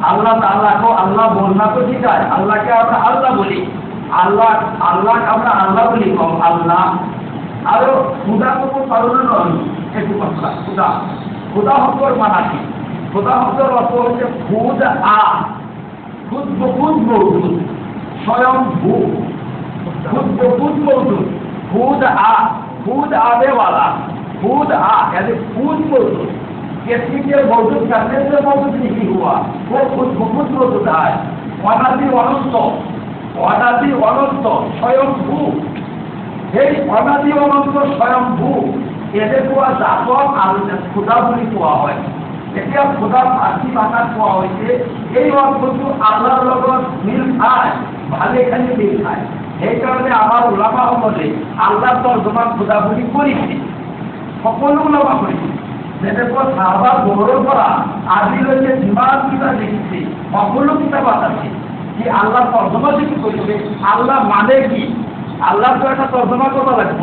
अल्लाह ताला को अल्लाह बोलना तो ठीक है अल्लाह के আমরা আল্লাহ বলি আল্লাহ আমরা আল্লাহ বলি কম আল্লাহ আর খুদা को পালন নয় একটু কথা খুদা হকর মানা কি খুদা হকর অর্থ হচ্ছে খুদ মওজুদ স্বয়ং ভূ খুদ মওজুদ खुद आने वाला खुद यानी खुद मौजूद किसी के मौजूद करने से मौजूद नहीं हुआ वो खुद मौजूद है অনাদি অনন্ত স্বয়ংভূ এই অনাদি অনন্ত স্বয়ংভূ এদের কোৱা জাতক খুদা বুলি কোৱা হয় এতিয়া খুদা ফাৰ্চী ভাষাত কোৱা হৈছে এই অৰ্থটো আল্লাহৰ লগত মিল খায় ভালেখানি মিল খায় সেইকাৰণে আমাৰ ওলামাসকলে আল্লাহ তৰ্জমা খুদা বুলি কৰিছে সকলো ওলামা কৰিছে যেনেকৈ সাহাবাৰ দৌৰৰ পৰা আজিলৈকে যিমান কিতাপ লিখিছে সকলো কিতাপত আছে কি আল্লাহ তৰ্জমা যিটো কৰিছে আল্লাহ মানে কি আল্লাহটো এটা তৰ্জমা কৰিব লাগিব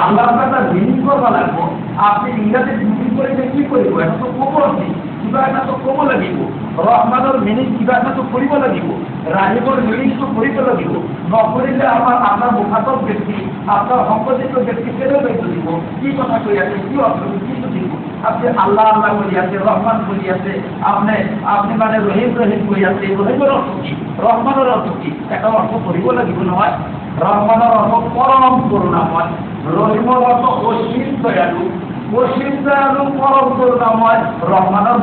আল্লাহটো এটা মিনিং কৰিব লাগিব আপুনি ইংৰাজীত মিনিং কৰিলে কি কৰিব এটাতো ক'ব আছে কিবা এটাতো ক'ব লাগিব ৰহমানৰ মিনিং কিবা এটাতো কৰিব লাগিব ৰাহিমৰ মিনিংটো কৰিব লাগিব নকৰিলে আপোনাৰ মুখাতব ব্যক্তি আপোনাৰ সংগঠিত ব্যক্তি কেনেকৈ বুজিব কি কথা কৈ আছে কি অৰ্থ কি বুজিব আপনি আল্লাহ আল্লাহ কৰি আছে রহমান কৰি আছে আপনি মানে রহিম রহিম কৰি আছে রহিমৰ অৰ্থ কি রহমানৰ অৰ্থ কি এটা অৰ্থ কৰিব লাগিব নহয় রহমানৰ অৰ্থ পৰম করুণাময় রহিমৰ অৰ্থ অসীম দয়ালু পৰম করুণাময় রহমানৰ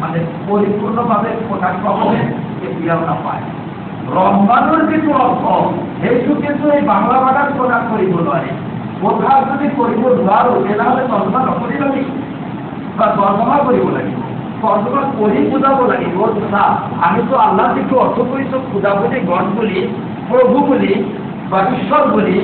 মানে পৰিপূৰ্ণভাৱে প্ৰকাশ পাবলৈ কেতিয়াও নাপায় রহমানৰ যিটো অৰ্থ সেইটো কিন্তু এই বাংলা ভাষাত প্ৰকাশ কৰিব নোৱাৰে কথা যদি কৰিব নোৱাৰো তেনেহ'লে তৰ্জমা নকৰিব লাগিব বা তৰ্জমা কৰিব লাগিব তৰ্জমা কৰি বুজাব লাগিব আমিতো আল্লাহ যিটো অৰ্থ কৰিছোঁ খুদা বুলি গড বুলি প্ৰভু বুলি বা ঈশ্বৰ বুলি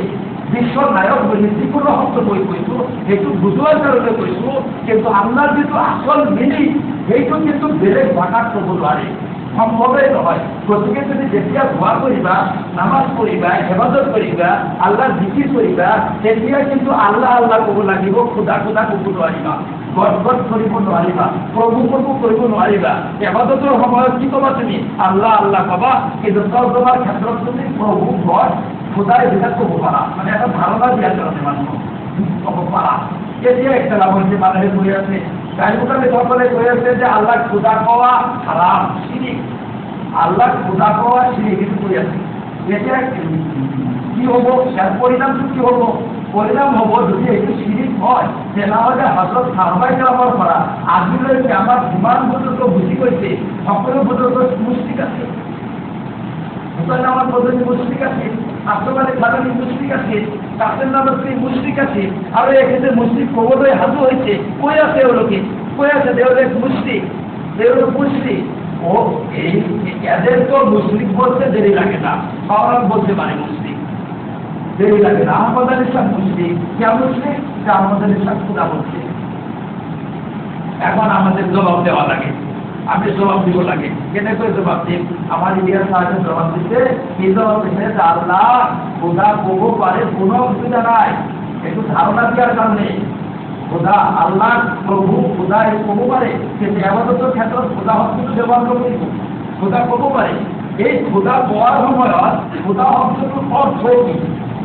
বিশ্বৰ নায়ক বুলি যিকোনো শব্দ মই কৈছোঁ সেইটো বুজোৱাৰ কাৰণে কৈছোঁ কিন্তু আল্লাহৰ যিটো আচল মিনিং সেইটো কিন্তু বেলেগ ভাষাত ক'ব নোৱাৰে সম্ভৱেই নহয় গতিকে তুমি যেতিয়া দোৱা কৰিবা নামাজ পঢ়িবা ইবাদত কৰিবা আল্লাহৰ জিকিৰ কৰিবা তেতিয়া কিন্তু আল্লাহ আল্লাহ ক'ব লাগিব খুদা খুদা ক'ব নোৱাৰিবা গড কৰিব নোৱাৰিবা প্ৰভু কৰিব নোৱাৰিবা ইবাদতৰ সময়ত কি ক'বা তুমি আল্লাহ আল্লাহ ক'বা কিন্তু তৰ্জমাৰ ক্ষেত্ৰত তুমি প্ৰভু গড খুদাই এইবিলাক ক'ব পাৰা মানে এটা ধাৰণা দিয়াৰ কাৰণে মানুহক ক'ব পাৰা এতিয়া একটা লাভ হৈছে মানুহে কৈ আছে সকলে কৈ আছে যে আল্লাহ খুদা কোৱা হারাম শিরিক আল্লাহ খুদা কোৱা শিরিক কিন্তু কৈ আছে এতিয়া কি হ'ব ইয়াৰ পৰিণামটো কি হ'ব পৰিণাম হ'ব যদি এইটো শিরিক হয় তেনেহ'লে হযরত সাহাবায়ে কেৰামৰ পৰা আজিলৈকে আমাৰ যিমান বুজুৰ্গ বুজি গৈছে সকলো বুজুৰ্গ মুশরিক আছে মুসলমান পদ্ধতি মুশরিক আছে আব্দুল খাদানি মুশরিক আছে কাসেম নামস্তি মুশরিক আছে আর এক্ষেত্রে মুশরিক কবলে হাজু হয়েছে কই আছে ওলোকে কই আছে দেওলের মুশরিক ও এই এদের তো মুশরিক বলতে দেরি লাগে না সবাই বলতে পারে মুশরিক দেরি লাগে না আমাদের সব মুশরিক কে মুশরিক তা আমাদের সব খুদা বলছে এখন আমাদের জবাব দেওয়া লাগে আমি জবাব দিব লাগে কেনে করে জবাব দিই আমার ইতিহাস সাহায্যে জবাব দিতে কি জবাব দিতে আল্লাহ খুদা কব পারে কোনো অসুবিধা নাই একটু ধারণা দেওয়ার কারণে খুদা আল্লাহ প্রভু খুদা কব পারে কিন্তু ইবাদতের ক্ষেত্রে খুদা শব্দটো ব্যবহার কৰিব খুদা কব পারে এই খুদা কোৱাৰ সময়ত খুদা শব্দটোৰ অৰ্থ কি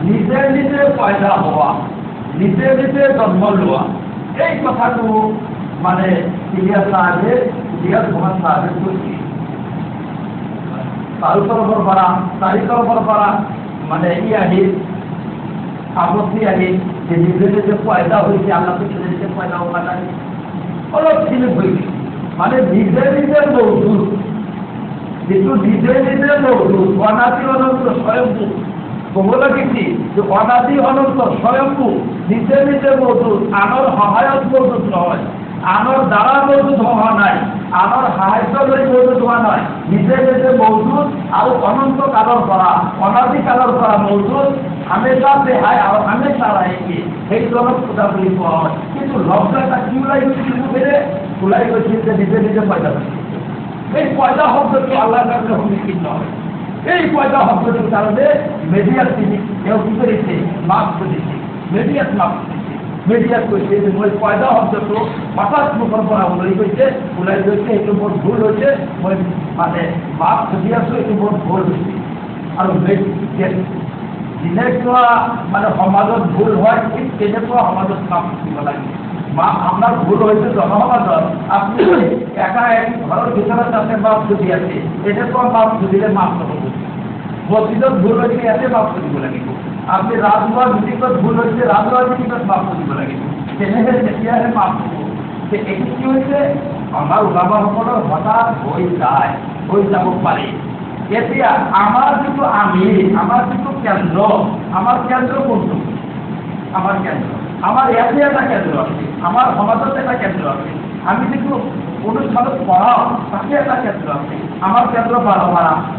নিজে নিজে পয়দা হওয়া নিজে নিজে জন্ম লোৱা এই কথাটো মানে ইলিয়াস সাহেবের ইলিয়াস মোহাম্মদ সাহেবের তৈরি তার তরফর করা মানে আপত্তি আহি যে নিজে নিজে পয়দা হয়েছে আল্লাহ তো নিজে নিজে পয়দা হওয়া যায় অলপ ছিল হয়েছে মানে নিজে নিজে মৌজুদ কিন্তু নিজে নিজে মৌজুদ অনাদি অনন্ত স্বয়ম্ভু কব লাগিছি যে অনাদি অনন্ত স্বয়ম্ভু নিজে নিজে মৌজুদ আনৰ সহায়ত মৌজুদ নহয় আনৰ দ্বারা মৌজুদ হওয়া নাই আনৰ সাহায্য লৈ মৌজুদ হোৱা নাই নিজে নিজে মৌজুদ আৰু অনন্ত কালৰ পৰা অনাদি কালৰ পৰা মৌজুদ হামেশা বেহায় আৰু হামেশা ৰাহেগে সেইজনক খুদা বুলি কোৱা হয় কিন্তু লফ্জ এটা কি ওলাই গৈছিল মুখেৰে ওলাই গৈছিল যে নিজে নিজে পয়দা হৈছিল এই পয়দা শব্দটো আল্লাহৰ কাৰণে সন্মুখীন নহয় এই পয়দা শব্দটোৰ কাৰণে মেডিয়াত তিনি তেওঁ কি কৰিছে মাফ কৰিছে মেডিয়াত মাফ মিডিয়াত কৈছে যে মই পয়দা শব্দটো হঠাৎ মুখৰ পৰা ওলাই গৈছে সেইটো মোৰ ভুল হৈছে মই মানে মাফ খুজি আছোঁ এইটো মোৰ ভুল হৈছে আৰু যেনেকুৱা মানে সমাজত ভুল হয় ঠিক তেনেকুৱা সমাজত মাফ খুজিব লাগে আপনার ভুল হয়েছে জনসমাজত আপনি একা এক ঘরের ভিতরে যাতে মাফ খুঁজি আছে এনেকুৱা মাফ খুঁজিলে মাফ নহ'ব মছজিদত ভুল হয়েছে ইয়াতে মাফ খুঁজিব লাগিব আপনি ৰাজহুৱা মিটিঙত ভুল হৈছে ৰাজহুৱা মিটিঙত মাফ খুঁজিব লাগিব তেতিয়াহে মাফ হ'ব এইটো কি হৈছে আমাৰ ওলামাসকলৰ হঠাৎ হৈ যাব পাৰে এতিয়া আমাৰ যিটো আমাৰ যিটো কেন্দ্ৰ আমাৰ কেন্দ্ৰ কোনটো আমাৰ ইয়াতে এটা কেন্দ্ৰ আছে আমাৰ সমাজত এটা কেন্দ্ৰ আছে আমি কিন্তু অনুষ্ঠানে পড়াও তাকে একটা কেন্দ্র আছে। আমার কেন্দ্র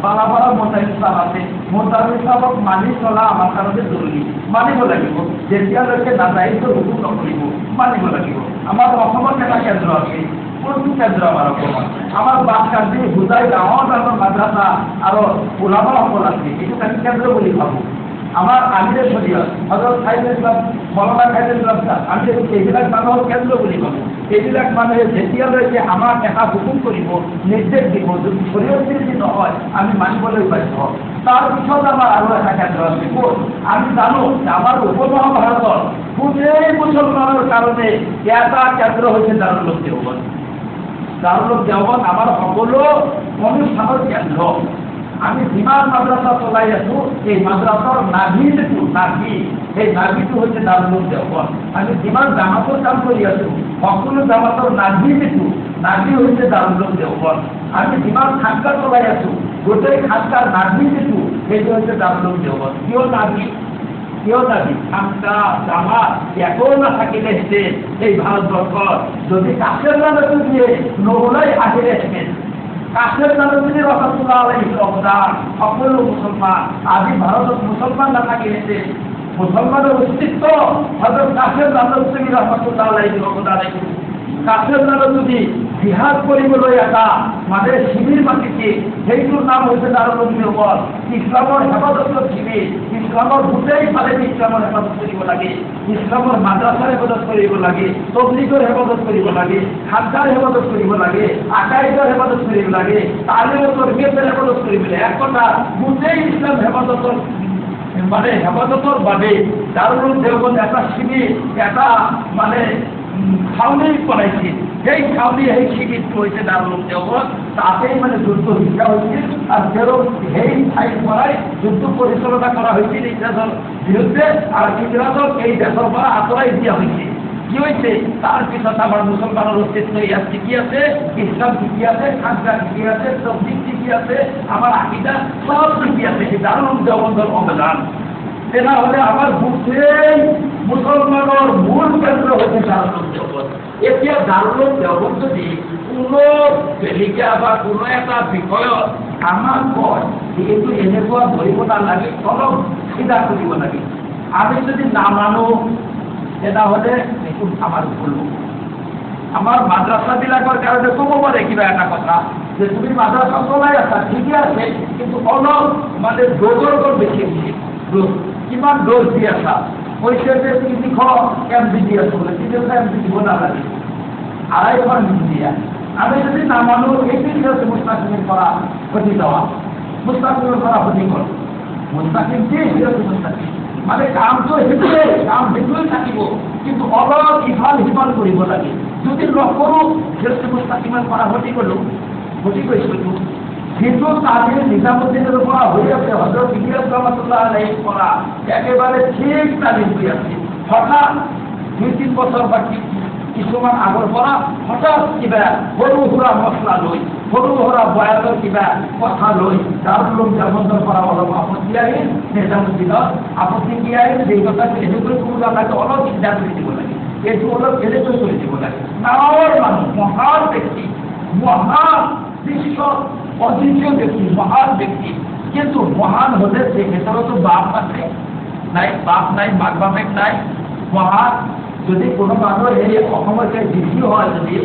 বালাপাড়া মোতায়েন সাহেব আছে। মোতায়েন সাহেবক মানি চলা আমার কারণে জরুরি, মানিব লাগিব। যেতিয়ালৈকে নাযায়িত হুকুম নকৰিব মানিব লাগিব। আমাৰ অসমত এটা কেন্দ্র আছে। কোনটো কেন্দ্র আমাৰ অসমত? আমাৰ বাটকান্দি হুজাই ডাঙৰ ডাঙৰ মাদ্ৰাছা আৰু ওলামাসকল আছে, এইটো আমি কেন্দ্র বুলি ভাবোঁ। আমাৰ আমিৰে শৰীয়ত হজৰত খাইদুল ইছলাম মৌলানা খাইদুল ইছলাম আমি এইবিলাক মানুহৰ কেন্দ্ৰ বুলি ভাবোঁ। এইবিলাক মানুহে যেতিয়ালৈকে আমাক এটা হুকুম কৰিব, নিৰ্দেশ দিব, যদি শৰীয়ত বিৰোধী নহয় আমি মানিবলৈ বাধ্য। তাৰপিছত আমাৰ আৰু এটা কেন্দ্ৰ আছে। ক'ত? আমি জানো যে আমাৰ উপমহাভাৰতৰ গোটেই মুছলমানৰ কাৰণে এটা কেন্দ্ৰ হৈছে দাৰুল উলুম দেওবন্দ। দাৰুল উলুম দেওবন্দ আমাৰ সকলো অনুষ্ঠানৰ কেন্দ্ৰ। আমি যিমান মাদ্রাসা চলাই আছো এই মাদ্রাসার নাভিটো এই নাভিটো হচ্ছে দারুল উলুম দেওবন্দ। আমি যিমান জামাতৰ কাম কৰি আছো সকলো জামাতৰ নাভি হচ্ছে দারুল উলুম দেওবন্দ। আমি যিমান খানকা চলাই আছো গোটেই খানকাৰ নাভিটো সেইটো হচ্ছে দারুল উলুম দেওবন্দ। কিয় নাভি খানকা জামাত একো নাথাকিলে এই ভাৰতবৰ্ষত যদি কাছের নামটো দিয়ে নহ'লে আহিলেহেঁতেন। কাছের নামে রহমতুল্লাহ আলাইহির অবদান সকল মুসলমান আজি ভারতত মুসলমান নাথাকিলে মুসলমানের অস্তিত্ব হযরত কাছের নামে রহমতুল্লাহ আলাইহির অবদান। কাছের নামে যদি জিহাদ কৰিবলৈ এটা মানে শিবিৰ মাতিছে সেইটোৰ নাম হৈছে দাৰুল উলুম দেওবন্দ। ইছলামৰ হেফাজতৰ শিবিৰ, ইছলামৰ গোটেই ফালে ইছলামৰ হেফাজত কৰিব লাগে, ইছলামৰ মাদ্ৰাছাৰ হেফাজত কৰিব লাগে, তবলিগৰ হেফাজত কৰিব লাগে, খানকাৰ হেফাজত কৰিব লাগে, আকাইদৰ হেফাজত কৰিব লাগে, তালিমতৰ তৰবিয়তৰ হেফাজত কৰিব লাগে। এক কথা গোটেই ইছলাম হেফাজতৰ মানে হেফাজতৰ বাবে দাৰুল উলুম দেওবন্দ এটা শিবিৰ এটা মানে ছাউনি বনাইছে। সেই ছাউনি সেই শিবিৰটো হৈছে দাৰুল উলুম দেওবন্দ। তাতেই মানে যুদ্ধ শিক্ষা হৈছিল আৰু তেওঁ সেই ঠাইৰ পৰাই যুদ্ধ পৰিচালনা কৰা হৈছিল ইংৰাজৰ বিৰুদ্ধে আৰু ইংৰাজক এই দেশৰ পৰা আঁতৰাই দিয়া হৈছিল। কি হৈছে? তাৰ পিছত আমাৰ মুছলমানৰ অস্তিত্ব ইয়াত টিকি আছে, ইছলাম টিকি আছে, খানকা টিকি আছে, তবলিগ টিকি আছে, আমাৰ আকীদা সব টিকি আছে। সেই দাৰুল উলুম দেওবন্দৰ অৱদান। তেনেহ'লে আমাৰ গোটেই মুছলমানৰ মূল কেন্দ্ৰ হৈছে দাৰুল উলুম দেওবন্দ। এতিয়া দাৰুল উলুম দেওবন্দ যদি কোনো বেলিকা বা কোনো এটা বিষয়ত আমাক কয় এইটো এনেকুৱা ধৰিব নালাগে, অলপ চিধা কৰিব লাগে। আমি যদি নামানো তেনেহ'লে এইটো আমাৰ ভুল। আমাৰ মাদ্ৰাছাবিলাকৰ কাৰণে ক'ব পাৰে কিবা এটা কথা যে তুমি মাদ্ৰাছা চলাই আছা ঠিকে আছে, কিন্তু অলপ মানে ড'জৰ বেছি হৈছে। কিমান ড'জ দি আছা? কৈছে যে 300 MB দি আছো বোলে, 300 MB দিব নালাগে, 250 MB দিয়া। আমি যদি নামানো এইটো হচ্ছে মুস্তাকিমের করা ক্ষতি দেওয়া, মুস্তাকিমের করা ক্ষতি কর। মুস্তাকিম কি হচ্ছে মুস্তাকিম মানে কামটো সেইটোৱে থাকিব, কিন্তু অলপ ইফাল সিফাল কৰিব লাগে। যদি নকৰো সেইটো মুস্তাকিমের করা ক্ষতি কৰিছো। কিন্তু তাদের নিজামুদ্দিনের পৰা হৈ আছে হযরত ইলিয়াস রহমতুল্লাহ আলাইহির পৰা একেবারে ঠিক তালিম হৈ আছে। হঠাৎ 2-3 বছর বা কিছুমান আগৰ পৰা হঠাৎ কিবা সৰু সুৰা মছলা লৈ সৰু সুৰা বয়ানৰ কিবা কথা লৈ দাৰুল উলুম দেওবন্দৰ পৰা অলপ আপত্তি আহিল। নিজামুদ্দিনত আপত্তি কি আহিল? যে কথাটো এনেকৈ ক'ব নালাগে, অলপ চিন্তা কৰি দিব লাগে, এইটো অলপ এনেকৈ কৰি দিব লাগে। ডাঙৰ মানুহ, মহান ব্যক্তি, মহান বিশ্ব অদ্বিতীয় ব্যক্তি, মহান ব্যক্তি, কিন্তু মহান হলে তেখেতৰতো বাপ আছে নাই, বাপ নাই, মাক বাপেক নাই। মহান যদি কোনো মানুহ এই অসমৰ ডিচি হয়, যদি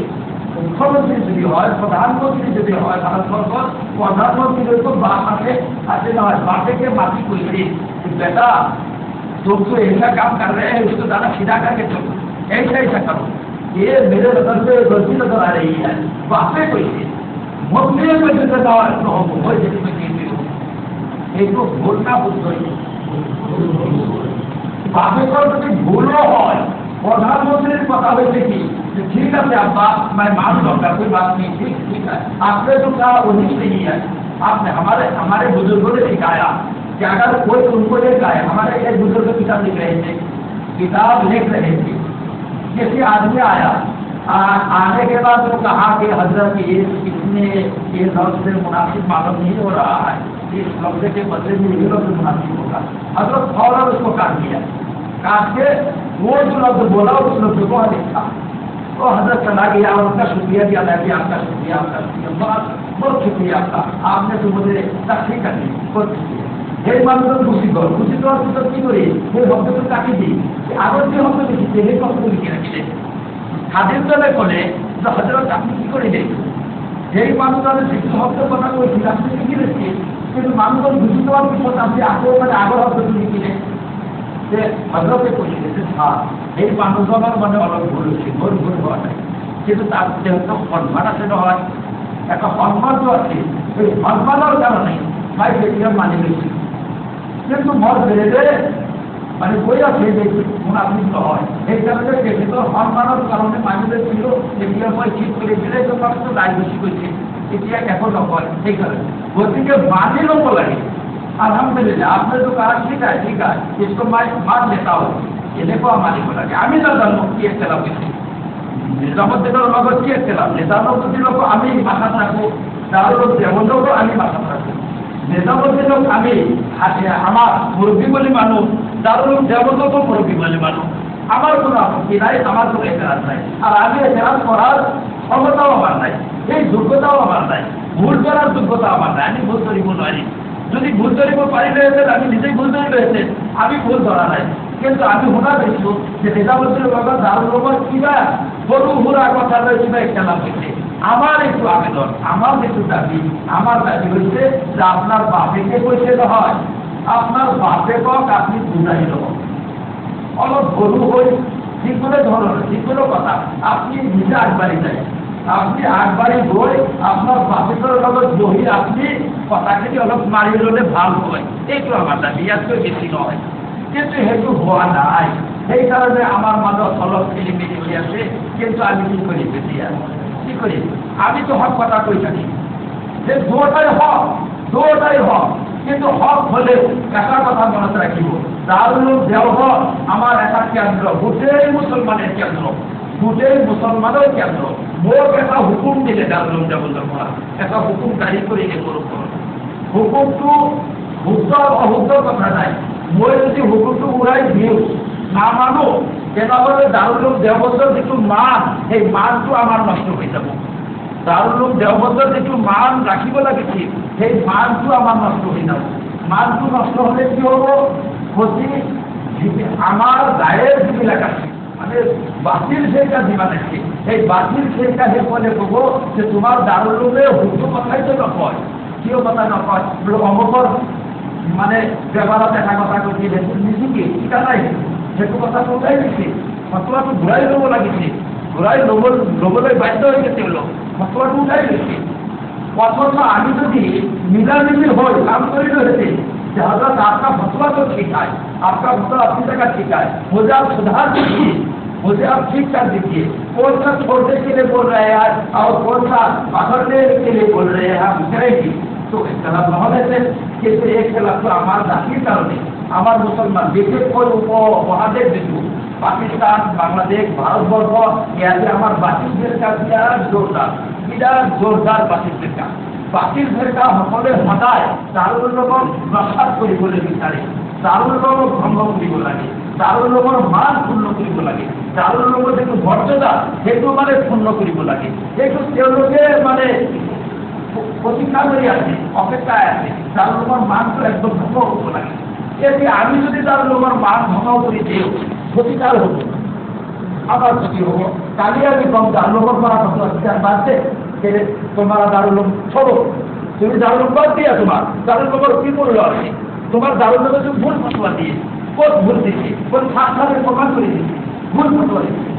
মুখ্যমন্ত্রী যদি হয়, প্রধানমন্ত্রী যদি হয়, ভারতবর্ষর প্রধানমন্ত্রীদেরও বাপ আছে নহয়, বাপেকে মাটি কইছে बेटा तुम तो ऐसा काम कर रहे हैं, उसको ज्यादा सीधा करके चलो, ऐसा करो, ये मेरे नजर से गलती नजर आ रही है। बापे कइसे मुस्लिम में जिम्मेदार तो हम वो जिसमें कहते हो एक बोलना बुझ बापे को যদি ভুলও হয় प्रधानमंत्री पता होते कि ठीक है आप मैं मान लूंगा, कोई बात नहीं, ठीक है, आपने जो कहा वही सही है। आपने हमारे बुजुर्गों ने सिखाया कि अगर कोई उनको लेकर आए, हमारे एक बुजुर्ग किताब लिख रहे थे, किसी आदमी आया, आने के बाद वो कहा कि हजरत इसने ये लफ्ज से मुनासिब मालूम नहीं हो रहा है, इस लफ्ज के बदले में ये लफ्ज मुनासिब होगा। हजरत फौरन उसको काट दिया, काट के वो जो लफ्ज बोला उस लफ्ज को लिखा, वो हजरत चला गया और उनका शुक्रिया किया, मैं भी आपका शुक्रिया, आपका शुक्रिया, बहुत शुक्रिया आपका, आपने तो मुझे तकलीफ कर दी, बहुत शुक्रिया। এই মানুষজন খুশি করার পিছন কি করি সেই শব্দটা কাটি দিই, আগর যে শব্দ লিখেছে সেই শব্দ লিখে রাখছে। খাদের তলে করে হজরত আপনি কি করে দেন, যেই মানুষজনের যে শব্দের কথা বলছি আপনি লিখে রেখেছি, কিন্তু মানুষজন খুশি করার পিছন আপনি আগর শব্দ লিখে যে হজরতে কইছে হ্যাঁ এই মানুষজনের মানে অলপ ভুল হচ্ছে, ভুল হওয়া নাই, কিন্তু তার যেহেতু সম্মান আছে হয়, একটা সম্মান তো আছে, ওই সম্মানের কারণে ভাই সেটিও মানে বেশি, কিন্তু মত বেড়ে মানে বই আছে যে গুণাবৃত হয়, এই কারণে সেগুলো সম্মানের কারণে মানুষের ছিল সেগুলো বই ঠিক করে দিলে তো মানুষ তো দায় বেশি করছে, এটি এখন হয় এই কারণে গতিকে মানেরও বলে আলহামদুলিল্লাহ आपने जो कहा ठीक है इसको मैं मान लेता हूँ, ये देखो हमारी बोला कि আমি না জানো কি একতলাপ কিছু নিজামুদ্দিনের লগত কি একতলাপ, নিজামুদ্দিনের আমি মাথা থাকবো, দারুল দেবন্দকে আমি মাথা থাকবো, নিজামুদ্দিনক আমি আমার মুরব্বী বলে মানুষ, দারুল দেবন্দকে মুরব্বী বলে মানুষ, আমার কোনো আপত্তি নাই, আমার কোনো এতরাজ নাই, আর আমি এতরাজ করার ক্ষমতাও আমার নাই, এই যোগ্যতাও আমার নাই, ভুল করার যোগ্যতা আমার নাই, আমি ভুল করিব নোৱাৰিম, যদি ভুল ধরিব পারি রয়েছে আমি নিজেই ভুল ধরে রয়েছে, আমি ভুল ধরা নাই, কিন্তু আমি শোনা পেয়েছি যে নিজামুদ্দিনের বাবা দারুল রহমান কিবা গরু হুরা কথা রয়েছে বা একটা নাম হয়েছে, আমার একটু আবেদন, আমার একটু দাবি, আমার দাবি হচ্ছে যে আপনার বাপেকে পয়সা হয়, আপনার বাপে কক আপনি বুঝাই দেব অলপ গরু হই, যেগুলো ধরনের যেগুলো কথা আপনি নিজে আগবাড়ি যায়, আপনি আগবাড়ি বই আপনার বাপের লগত বহি আপনি কথাখিনি অলপ মারি ললে ভাল হয়, এইটো আমার দাবি, ইয়াতকৈ বেশি নয়, কিন্তু সেইটো হওয়া নাই, সেই কারণে আমার মাজত অলপ খেলিমেলি হয়ে আছে, কিন্তু আমি কি করি বেশিয়া কি করি, আমি তো হক কথা কই থাকি যে দুটাই হক, কিন্তু হক হলে একটা কথা মনে রাখিব, দারুল দেওঘর আমার একটা কেন্দ্র, গোটেই মুসলমানের কেন্দ্র, গোটেই মুসলমানের কেন্দ্র, মোক এটা হুকুম দিলে দারুল দেওঘর পৰা এটা হুকুম জারি করে করুক, হুকুমটো শুদ্ধ অশুদ্ধ কথা নাই, মই যদি হুকুমটো উৰাই দিওঁ না মানো তেনেহ'লে দারুল দেওঘৰৰ যিটো মান সেই মানটো আমাৰ নষ্ট হৈ যাব, দারুল দেওঘৰৰ যিটো মান ৰাখিব লাগিছিল সেই মানটো আমাৰ নষ্ট হৈ যাব, মানটো নষ্ট হ'লে কি হ'ব, ক্ষতি আমাৰ গায়ের যিবিলাক আছে মানে বাতিল শেখা যিমান আছে সেই বাতিল শেখা সকলে ক'ব যে তোমাৰ দারুলে শুদ্ধ কথাই তো নকয়, কিয় কথা নকয় বোলো অমুকৰ মানে ব্যৱহাৰত এটা কথা কৈছে সেইটো নিজিকে শিকা নাই, সেইটো কথা কোথায় দিছে, ফটোৱাটো ঘূৰাই ল'ব লাগিছে, ঘূৰাই ল'বলৈ বাধ্য হৈছে তেওঁলোক, ফটোৱাটো উঠাই লৈছে, অথচ আমি যদি মিলামিলি হয় কাম কৰিলোহেঁতেন যে हजरत आपका फतवा तो ठीक है, आपका फतवा अपनी जगह ठीक है, मुझे आप सुधार दीजिए, मुझे आप ठीक कर दीजिए, कौन सा छोड़ने के लिए बोल रहे हैं और कौन सा पकड़ने के लिए बोल रहे हैं हम करेंगे, तो इख्तलाफ न होने से কিন্তু एक खिलाफ तो আমার জাতির কারণে আমার মুসলমান দেশের কোন উপমহাদেশ দেশ পাকিস্তান বাংলাদেশ ভারতবর্ষ ইয়াতে আমার বাতিলদের কাছে বিরাট জোরদার বাতিলদের কাজ, বাতিলদের কাজ সকলে সদায় দারুল রকম নস্বাত কৰিবলৈ বিচাৰে, দারুল রকম ভঙ্গ কৰিব লাগে, দারুল রকম মান পূর্ণ কৰিব লাগে, দারুল রকম যিটো মৰ্যাদা সেইটো মানে পূৰ্ণ কৰিব লাগে, সেইটো তেওঁলোকে মানে প্রতীক্ষা করে আছে, অপেক্ষায় আছে, দারুল রহমান মানটো একদম ভঙ্গ হব লাগে, এতে আমি যদি দারুল রহমান মান ভঙ্গ করে দিও ক্ষতিকার হব, আবার ক্ষতি হব, কালি আমি কম দারুল রহমান করা কত অধিকার বাড়ছে, তোমার দারুল ছোড়ো, তুমি দারুল বাদ দিয়া তোমার দারুল রহমান কি করলো আছে, তোমার দারুল রহমান ভুল ফতোয়া দিয়ে কোন ভুল দিচ্ছে, কোন সাথে প্রমাণ করে দিচ্ছে ভুল ফতোয়া দিচ্ছে,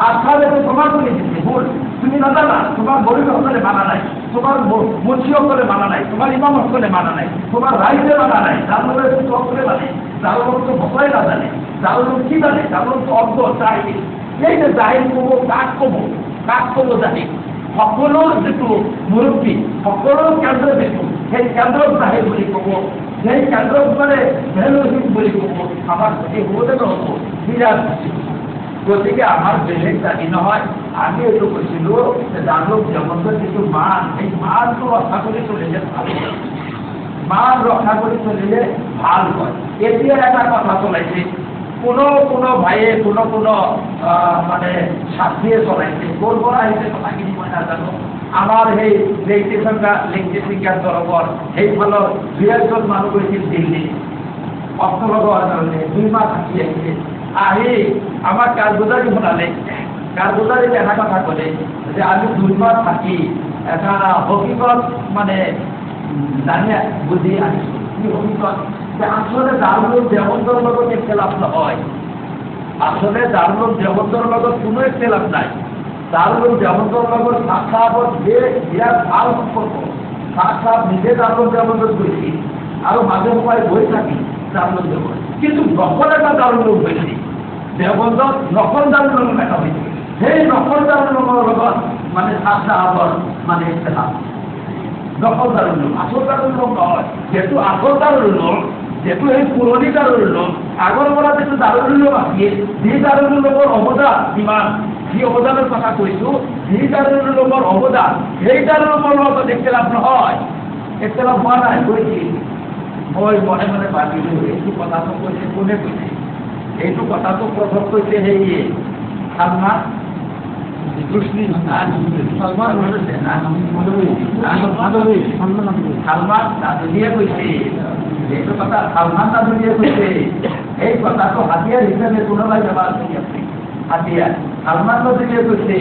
আস্থালে প্রমাণ করে দিচ্ছে ভুল, তুমি না জানা তোমার গরিব সকলে মানা নাই, তোমার মুন্সি সকলে মানা নাই, তোমার ইমাম সকলে মানা নাই, তোমার রাইজে মানা নাই, দারুলের সকলে মানে দারুল তো ভয় না জানে, দারুল কি জানে, দারুল তো অজ্ঞ চাই, এই যে জাহির কব কাক কব জানে, সকলের যিটো মুরব্বী সকলের কেন্দ্র যিটো সেই কেন্দ্রক জাহির বুলি কব, সেই কেন্দ্রক মানে ভেলুহিত বুলি কব, আমার এই হতে নহব বিরাট। গতিকে আমার বেলেগ দাবি নহয়, আমি এইটো কৈছিলো যে দারুল দেওবন্দৰ যিটো মান সেই মানটো ৰক্ষা কৰি চলিলে ভাল হয়, মান ৰক্ষা কৰি চলিলে ভাল হয়। এতিয়া এটা কথা চলাইছে কোনো ভাইয়ে কোনো মানে সাথিয়ে চলাইছে করবো না হইতে কথা কিনি মই না জানো আমার সেই লেকটেশনকার তরফর সেই ফলত 2-1 মানুষ গৈছিল দিল্লী অর্থ লগোৱাৰ কাৰণে 2 মাহ থাকি আহিছে আহি আমার কারগুজারি শুনালে কারগুজারি এটা কথা কলে যে আমি 2 মাহ থাকি এটা হকিকত মানে জানিয়া বুঝি আনিছো কি হকিকত যে আসলে দারুল দেবন্দর লগত একলাপ নহয় আসলে দারুল দেবন্দর লগত কোনো একলাপ নাই দারুল দেবন্দর লগত সাক্ষাৎ যে বিরাট ভাল সম্পর্ক সাক্ষাৎ নিজে দারুল দেবন্দর গৈছি আৰু মাজে সময়ে গৈ থাকি দারুল দেবন কিন্তু নকল এটা দারুল হয়েছে দেবন্দর নকল দারুল দেখা হয়েছে সেই নকল দারুলৰ লগত মানে সাক্ষাৎ মানে একলাপ নকল দারুল আসল দারুল নহয় যেহেতু আসল দারুল যেহেতু এই পুৰণি দারুল আগৰ পৰা যেটো দারুল আছে যি দারুলৰ অৱদান কিমান যি অৱদানৰ কথা কৈছো যি দারুলৰ অৱদান সেই দারুলৰ লগত একলাপ নহয় একলাপ হোৱা নাই কৈছি মই মনে মনে ভাবিলো এইটো কথাটো কৈছে কোনে কৈছে এইটো কথাটো প্ৰথম কৈছে সেই সালমান সালমান দাদুলিয়ে কৈছে এইটো কথা সালমান দাদুলিয়ে কৈছে এই কথাটো হাতিয়াৰ হিচাপে কোনোবাই ব্যৱহাৰ কৰি আছে হাতিয়াৰ সালমান দাদুলিয়ে কৈছে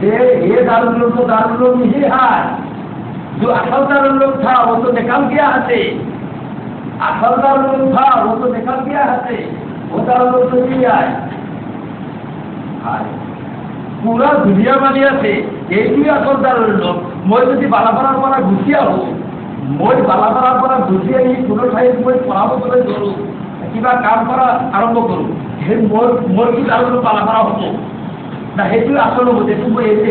যে ये दारुल लोग तो दारुल लोग नहीं है जो असल दारुल लोग था वो तो निकल गया है असल दारुल लोग था वो तो निकल गया है वो दारुल लोग तो नहीं आए पूरा दुनिया मानी আছে এইটোই আসল দারুল লোক মই যদি বালাপাৰাৰ পৰা গুচি আহো মই বালাপাৰাৰ পৰা গুচি আহি কোনো ঠাইত মই পঢ়াবলৈ ধৰো কিবা কাম কৰা আৰম্ভ কৰো সেই মোৰ কি দারুল বালাপাৰা হ'ব না সেইটোই আসল হ'ব যেটো মই এইটো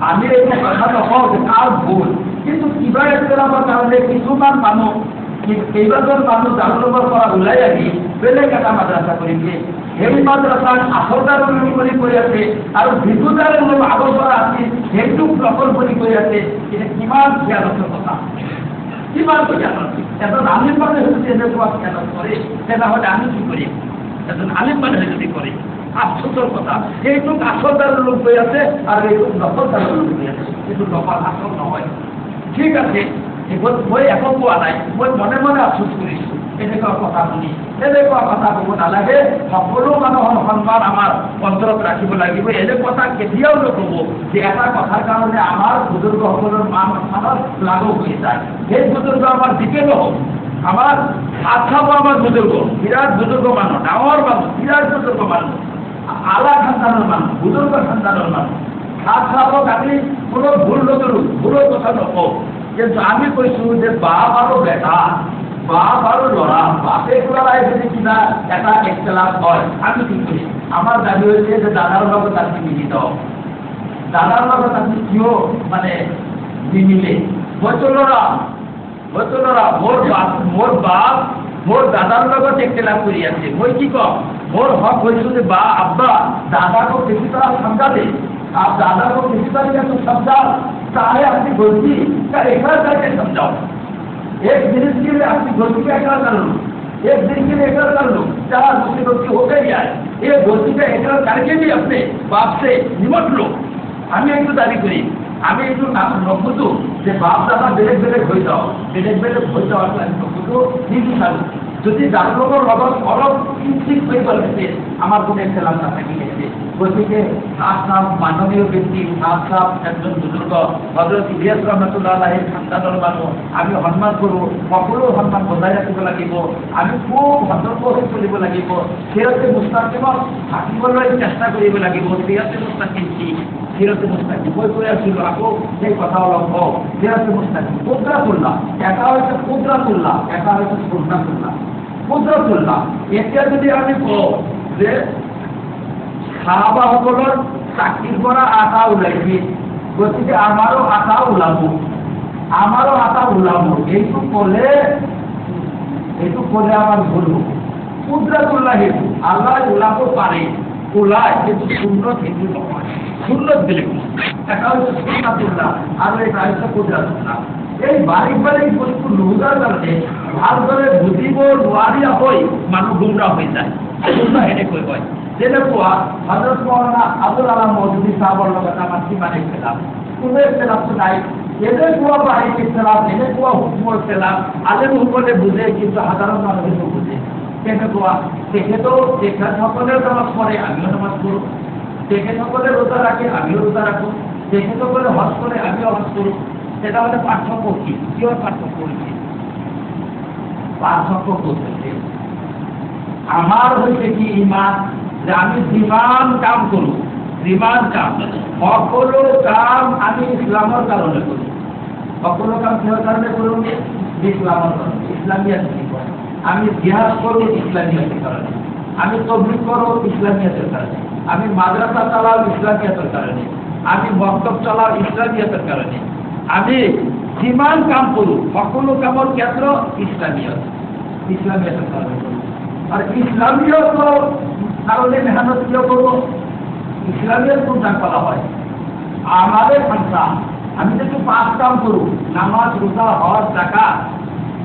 আমি এইটো কথা নকওঁ যে তাৰ ভুল কিন্তু কিবা একলাপৰ কাৰণে কিছুমান মানুহ কেইবাজন মানুহ দারুলৰ পৰা ওলাই আহি বেলেগ এটা মাদ্ৰাসা কৰিছে সেই মাদ্রাসার আসল দারুল উলুম করে আছে আর বিজু দারুল উলুম আগর পৰা আছে সেইটো নকল কৰি আছে এটা কিমান জ্ঞানৰ কথা কিমান জ্ঞান এজন আলিম মানে হচ্ছে এনেকুৱা জ্ঞান কৰে তেনেহলে আমি কি কৰিম এজন আলিম মানে যদি কৰে আশ্চর্যৰ কথা এইটো আসল দারুল উলুম কৰি আছে আর এইটো নকল দারুল উলুম কৰি আছে এইটো নকল আসল নহয় ঠিক আছে মই একো কোৱা নাই মই মনে মনে আফসোস কৰিছো এনেকুৱা কথা শুনি এনেকুৱা কথা ক'ব নালাগে সকলো মানুহৰ সন্মান আমাৰ অন্তৰত ৰাখিব লাগিব এনে কথা কেতিয়াও নক'ব যে এটা কথাৰ কাৰণে আমাৰ বুজুৰ্গসকলৰ মান সন্মানত লাগু হৈ যায় সেই বুজুৰ্গ আমাৰ দিকে নহওক আমাৰ হাত খাব আমাৰ বুজুৰ্গ বিৰাট বুজুৰ্গ মানুহ ডাঙৰ মানুহ বিৰাট বুজুৰ্গ মানুহ আলা খানদানৰ মানুহ বুজুৰ্গ খানদানৰ মানুহ হাত খাব আমি কোনো ভুল নকৰোঁ ভুলৰ কথা নকওঁ কিন্তু আমি কৈছো যে বাপ আৰু বেটা বাপ আৰু ল'ৰা বাপে ল'ৰাই যদি কিবা এটা একলাপ হয় আমি কি কৰিম আমাৰ দাবী হৈছে যে দাদাৰ লগত আমি মিলিত দাদাৰ লগত আমি কিয় মানে নিমিলে হয়তো ল'ৰা মোৰ বাপ মোৰ দাদাৰ লগত একলাপ কৰি আছে মই কি কম মোৰ হক হৈছো যে বা আব্বা दादा को किसी तरह समझा दे आप दादा को किसी तरह तो समझाओ चाहे अपनी गलती का एकरा करके समझाओ एक दिन के लिए अपनी गलती का एकरा कर लो एक दिन के लिए एकरा कर लो चाहे दूसरी गलती हो गई है ये गलती का एकरा करके भी अपने बाप से निमट लो हमें एक दाबी करी আমি এইটো নবুজো যে বাপ দাদা বেলেগ বেলেগ হৈ যাওঁ বেলেগ বেলেগ হৈ যাওয়ার আমি নবুজো নিবিচাৰো যদি দাদুলোকৰ লগত অলপ ঠিক হৈ গ'লে আমাৰ কোনো একলাপ নাথাকি গেছে গতিকে সাত মাননীয় ব্যক্তি সাত একজন বুজুর্গ হযরত ইলিয়াস রহমাতুল্লাহ আলাইহির খানদানৰ মানুহ আমি সন্মান কৰোঁ সকলো সন্মান বজাই ৰাখিব লাগিব আমি খুব সতৰ্ক হৈ চলিব লাগিব সিৰতে মুস্তাকিমত থাকিবলৈ চেষ্টা কৰিব লাগিব সিৰতে মুস্তাকিম কি সিরতে মুস্তাকিম বই করে আসছিল আকৌ সেই কথা অলপ হোক সিরতে মুস্তাকিম কুদরাতুল্লাহ একা হয়েছে কুদরাতুল্লাহ একা হয়েছে কুদরাতুল্লাহ এতিয়া যদি আমি কওঁ যে সাহাবাসকলৰ চাকরির পৰা আশা ওলাইছে গতিকে আমাৰো আশা ওলাব এইটো কলে আমার ভুল হব কুদরাতুল্লাহ আল্লাহ ওলাব পারে ওলায় কিন্তু শূন্য কিন্তু নহয় সুন্নত দিলে একটা হচ্ছে সুন্নাতুল্লাহ আর এটা হচ্ছে কুদরাতুল্লাহ। এই বারিক বারিক বস্তু রোজার কারণে ভাল করে বুঝিব নোয়ারিয়া হই মানুষ গুমরা হয়ে যায়, গুমরা হেঁটে কই হয়। যেটা হযরত মাওলানা আবুল আলাম মওদুদী সাহেবের লগত আমার সীমানে খেলাম, কোনো খেলাম তো নাই। এদের কুয়া বাহিক খেলাম, এদের কুয়া হুকুমর খেলাম, আলেম হুকুমে বুঝে কিন্তু সাধারণ মানুষ বুঝে কেন কুয়া। দেখে তো দেখা সকলের নামাজ পড়ে, আমিও নামাজ পড়ব। দেখে সকলে রোজা রাখে, আমিও রোজা রাখবো। দেখে সকলে হজ করে, আমিও হজ করব। সেটা হলে পার্থক্য কি? কি পার্থক্য হয়েছে? পার্থক্য করতেছে আমার হয়েছে কি ইমান, যে আমি জীবন কাম করব, জীবন কাম সকল কাম আমি ইসলামের কারণে করি। সকল কাম কিহর কারণে করব? ইসলামের কারণে, ইসলামিয়াতের কারণে। আমি জিহাদ করব ইসলামিয়াতের কারণে, আমি তাবলীগ করব ইসলামিয়াতের কারণে, আমি মাদ্রাসা চালাও ইসলামিয়াতের কারণে, আমি মক্তব চালাও ইসলামিয়াতের কারণে। আমি জীবন কাম করব সকল কামের ক্ষেত্র ইসলামিয়ত, ইসলামিয়াতের কারণে করব। আর ইসলামিয়ত কারণে মেহনত কিয় করব? ইসলামিয়ত কোন কাজ করা হয়? আমাদের সংস্থা আমি যদি 5 কাম করব, নামাজ, রোজা, হজ, যাকাত,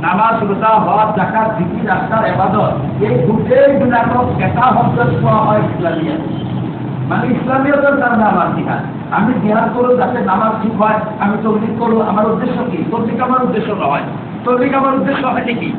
নামাজ, রোজা, হজ, যাকাত, জিকির, আজকার, ইবাদত, এই দুটোই গুণাত্মক একটা শব্দ কোয়া হয় ইসলামিয়ত। মানে ইসলামিয়তের কারণে আমার জিহাদ। আমি জিহাদ করব যাতে নামাজ ঠিক হয়, আমি তাবলীগ করব। আমার উদ্দেশ্য কি? তাবলীগ আমার উদ্দেশ্য নয়। তাবলীগ আমার উদ্দেশ্য হয় নাকি?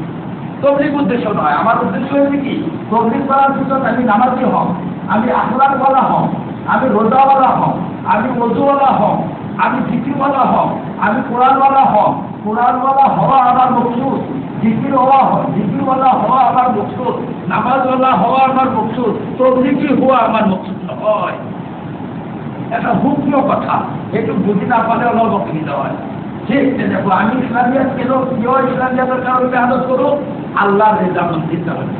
তাবলীগ উদ্দেশ্য নয়। আমার উদ্দেশ্য হচ্ছে কি? তাবলীগ করার পিছনে আমি নামাজি হব, আমি আখলাকওয়ালা হব, আমি রোজাওয়ালা হব, আমি ওযুওয়ালা হব, আমি জিকিরওয়ালা হব, আমি কোরআনওয়ালা হব। কোরআনওয়ালা হওয়া আমার মকসুদ, জিকিরওয়ালা হওয়া আমার মকসুদ, নামাজওয়ালা হওয়া আমার মকসুদ, তাবলীগী হওয়া আমার মকসুদ নয়। একটা হুকম কথা, একটু বুঝি না পারলে অলপ অসুবিধা হয়। ঠিক দেখো, আমি ইসলামিয়াত কেন প্রিয় ইসলামিয়াতের কারণে মেহনত করো? আল্লাহর রেজামন্দির কারণে।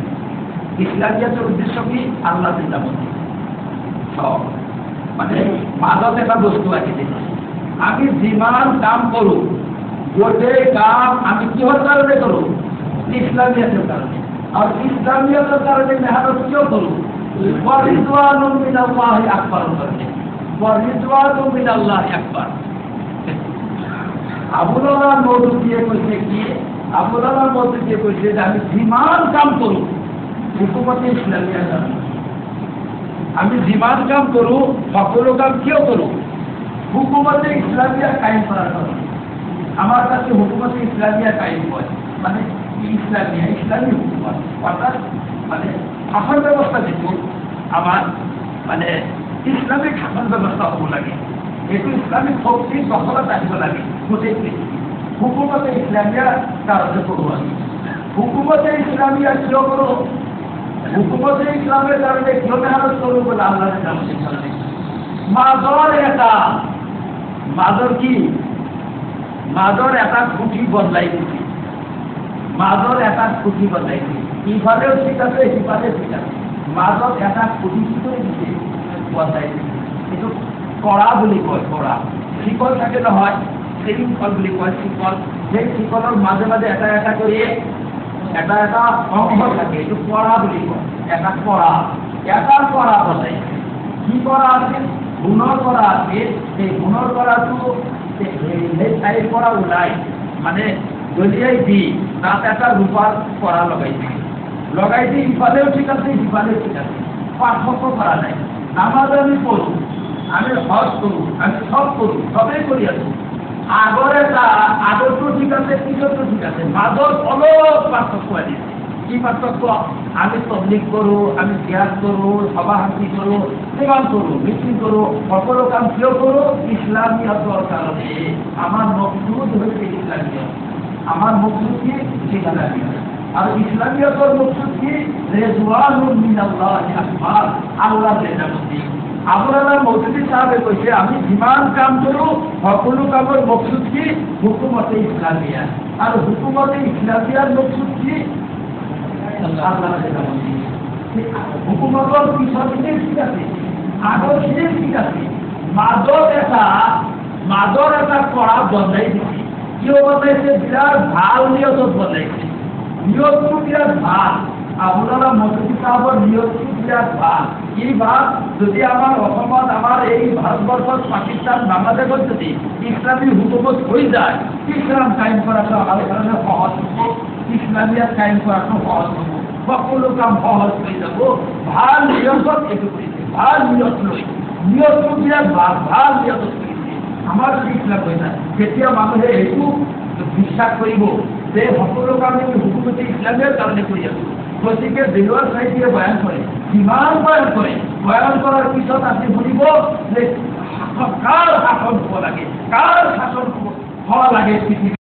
ইসলামিয়াতের উদ্দেশ্য কি? আল্লাহর রেজামন্দি। সব মানে মাদক একটা বস্তু আছে, আমি জীবন কাম করো, গোটে কাম আমি কিহর কারণে করো? ইসলামিয়াতের কারণে। আর ইসলামিয়াতের কারণে মেহনত কিয় করো? ওয়ারিদওয়ানুম মিনাল্লাহি আকবার করতে, ওয়ারিদওয়ানুম মিনাল্লাহি আকবার। আবুল আলাম মওদুদী কইছে কি? আবুল আলাম মওদুদী কইছে যে আমি জীবন কাম করো হুকুমতে ইসলামিয়ার কারণে। আমি জীবন কাম করো, সকল কাম কিয় করো? হুকুমতে ইসলামিয়া কায়েম করার কারণে। আমার কাছে হুকুমতে ইসলামিয়া কায়েম হয় মানে ইসলামিয়া, ইসলামী হুকুমত, অর্থাৎ মানে শাসন ব্যবস্থা যেহেতু আমার মানে ইসলামিক শাসন ব্যবস্থা হব লাগে, একটু ইসলামিক শক্তি দখলত আসব লাগে গোটেই পৃথিবী। হুকুমতে ইসলামিয়া কারণে করবো আমি। হুকুমতে ইসলামিয়া কিয় করো? হুকুমতে ইসলামের কারণে কিয় মেহনত করবো বলে আল্লাহর জামাতের কারণে। মাদর এটা, মাদর কি? মাদর একটা খুঁটি বদলাই দিচ্ছি, মাদর একটা খুঁটি বদলাই দিচ্ছি। ইফাদেও ঠিক আছে, ইফাদে ঠিক আছে। মাদর একটা খুঁটি কি করে দিচ্ছে? বদলাই দিচ্ছে। কিন্তু কড়া বলি কয়, কড়া শিকল থাকে না হয়, শৃঙ্খল বলি কয় শিকল। সেই শিকলের মাঝে মাঝে এটা এটা করিয়ে এটা একটা অঙ্গ থাকে, একটু কড়া বলি কয়, একটা কড়া, একটা কড়া বদলাই। কি করা আছে? গুণর করা আছে। সেই গুণর করাটো সাইড করা উলাই মানে দলিয়াই দি তাতে একটা রূপার করা লগাইছি, লগাইছি ইফালেও ঠিক আছে, ইফালেও ঠিক আছে, পার্থক্য করা নাই। নামাজ আমি পড়ু, আমি হজ করু, আমি সব করু, সবই করি আছি। আগরে তা আগরটো ঠিক আছে, পিছরটো ঠিক আছে, মাদর অলপ পার্থক্য আছে। কি পার্থক্য? আমি তাবলীগ করো, আমি জিহাদ করো, সভাহাতি করো, সেবান করো, মিছিল করো, সকল কাম কিয় করো? ইসলামিয়তের কারণে। আমার মকসুদ হচ্ছে ইসলামিয়ত। আমার মকসুদ কি? ইসলামিয়ত। আর ইসলামিয়তের মকসুদ কি? রিজওয়ানুম মিনাল্লাহি আকবার, আল্লাহর রেজামন্দি। আবুল আলাম মওদুদী সাহেব কইছে আমি জীবন কাম করো, সকল কামের মকসুদ কি? হুকুমতে ইসলামিয়া। আর হুকুমতে ইসলামিয়ার মকসুদ কি? হুকুমতের পিছনে ঠিক আছে, আগর ঠিক আছে। মাদর এটা কড়া বদলাই দিচ্ছে। কিয় বদলাইছে? বিরাট ভাল নিয়ত বদলাইছে। নিয়তটো বিরাট ভাল। আবুল আলাম মওদুদী সাহেবের নিয়তটো বিরাট ভাল। ই ভাব যদি আমাৰ অসমত আমাৰ এই ভাৰতবৰ্ষত পাকিস্তান বাংলাদেশত যদি ইছলামী হুকুমত হৈ যায় ইছলাম কায়েম কৰাটো আমাৰ কাৰণে সহজ হ'ব ইছলামিয়াত কায়েম কৰাটো সহজ হ'ব সকলো কাম সহজ হৈ যাব ভাল নিয়মত এইটো কৰিছে ভাল নিয়ত লৈ নিয়তটো বিৰাট ভাল নিয়তত কৰিছে আমাৰ যদি ইছলাম হৈ যায় তেতিয়া মানুহে এইটো বিশ্বাস কৰিব যে সকলো কাম আমি হুকুমতে ইছলামীয় কাৰণে কৰি আছোঁ গতিকে বেলুৱাৰ চাইডিয়ে বয়ান কৰে যিমান বয়ান কৰে বয়ান কৰাৰ পিছত আপুনি শুনিব যে কাৰ শাসন হ'ব লাগে কাৰ শাসন হ'ব লাগে পৃথিৱী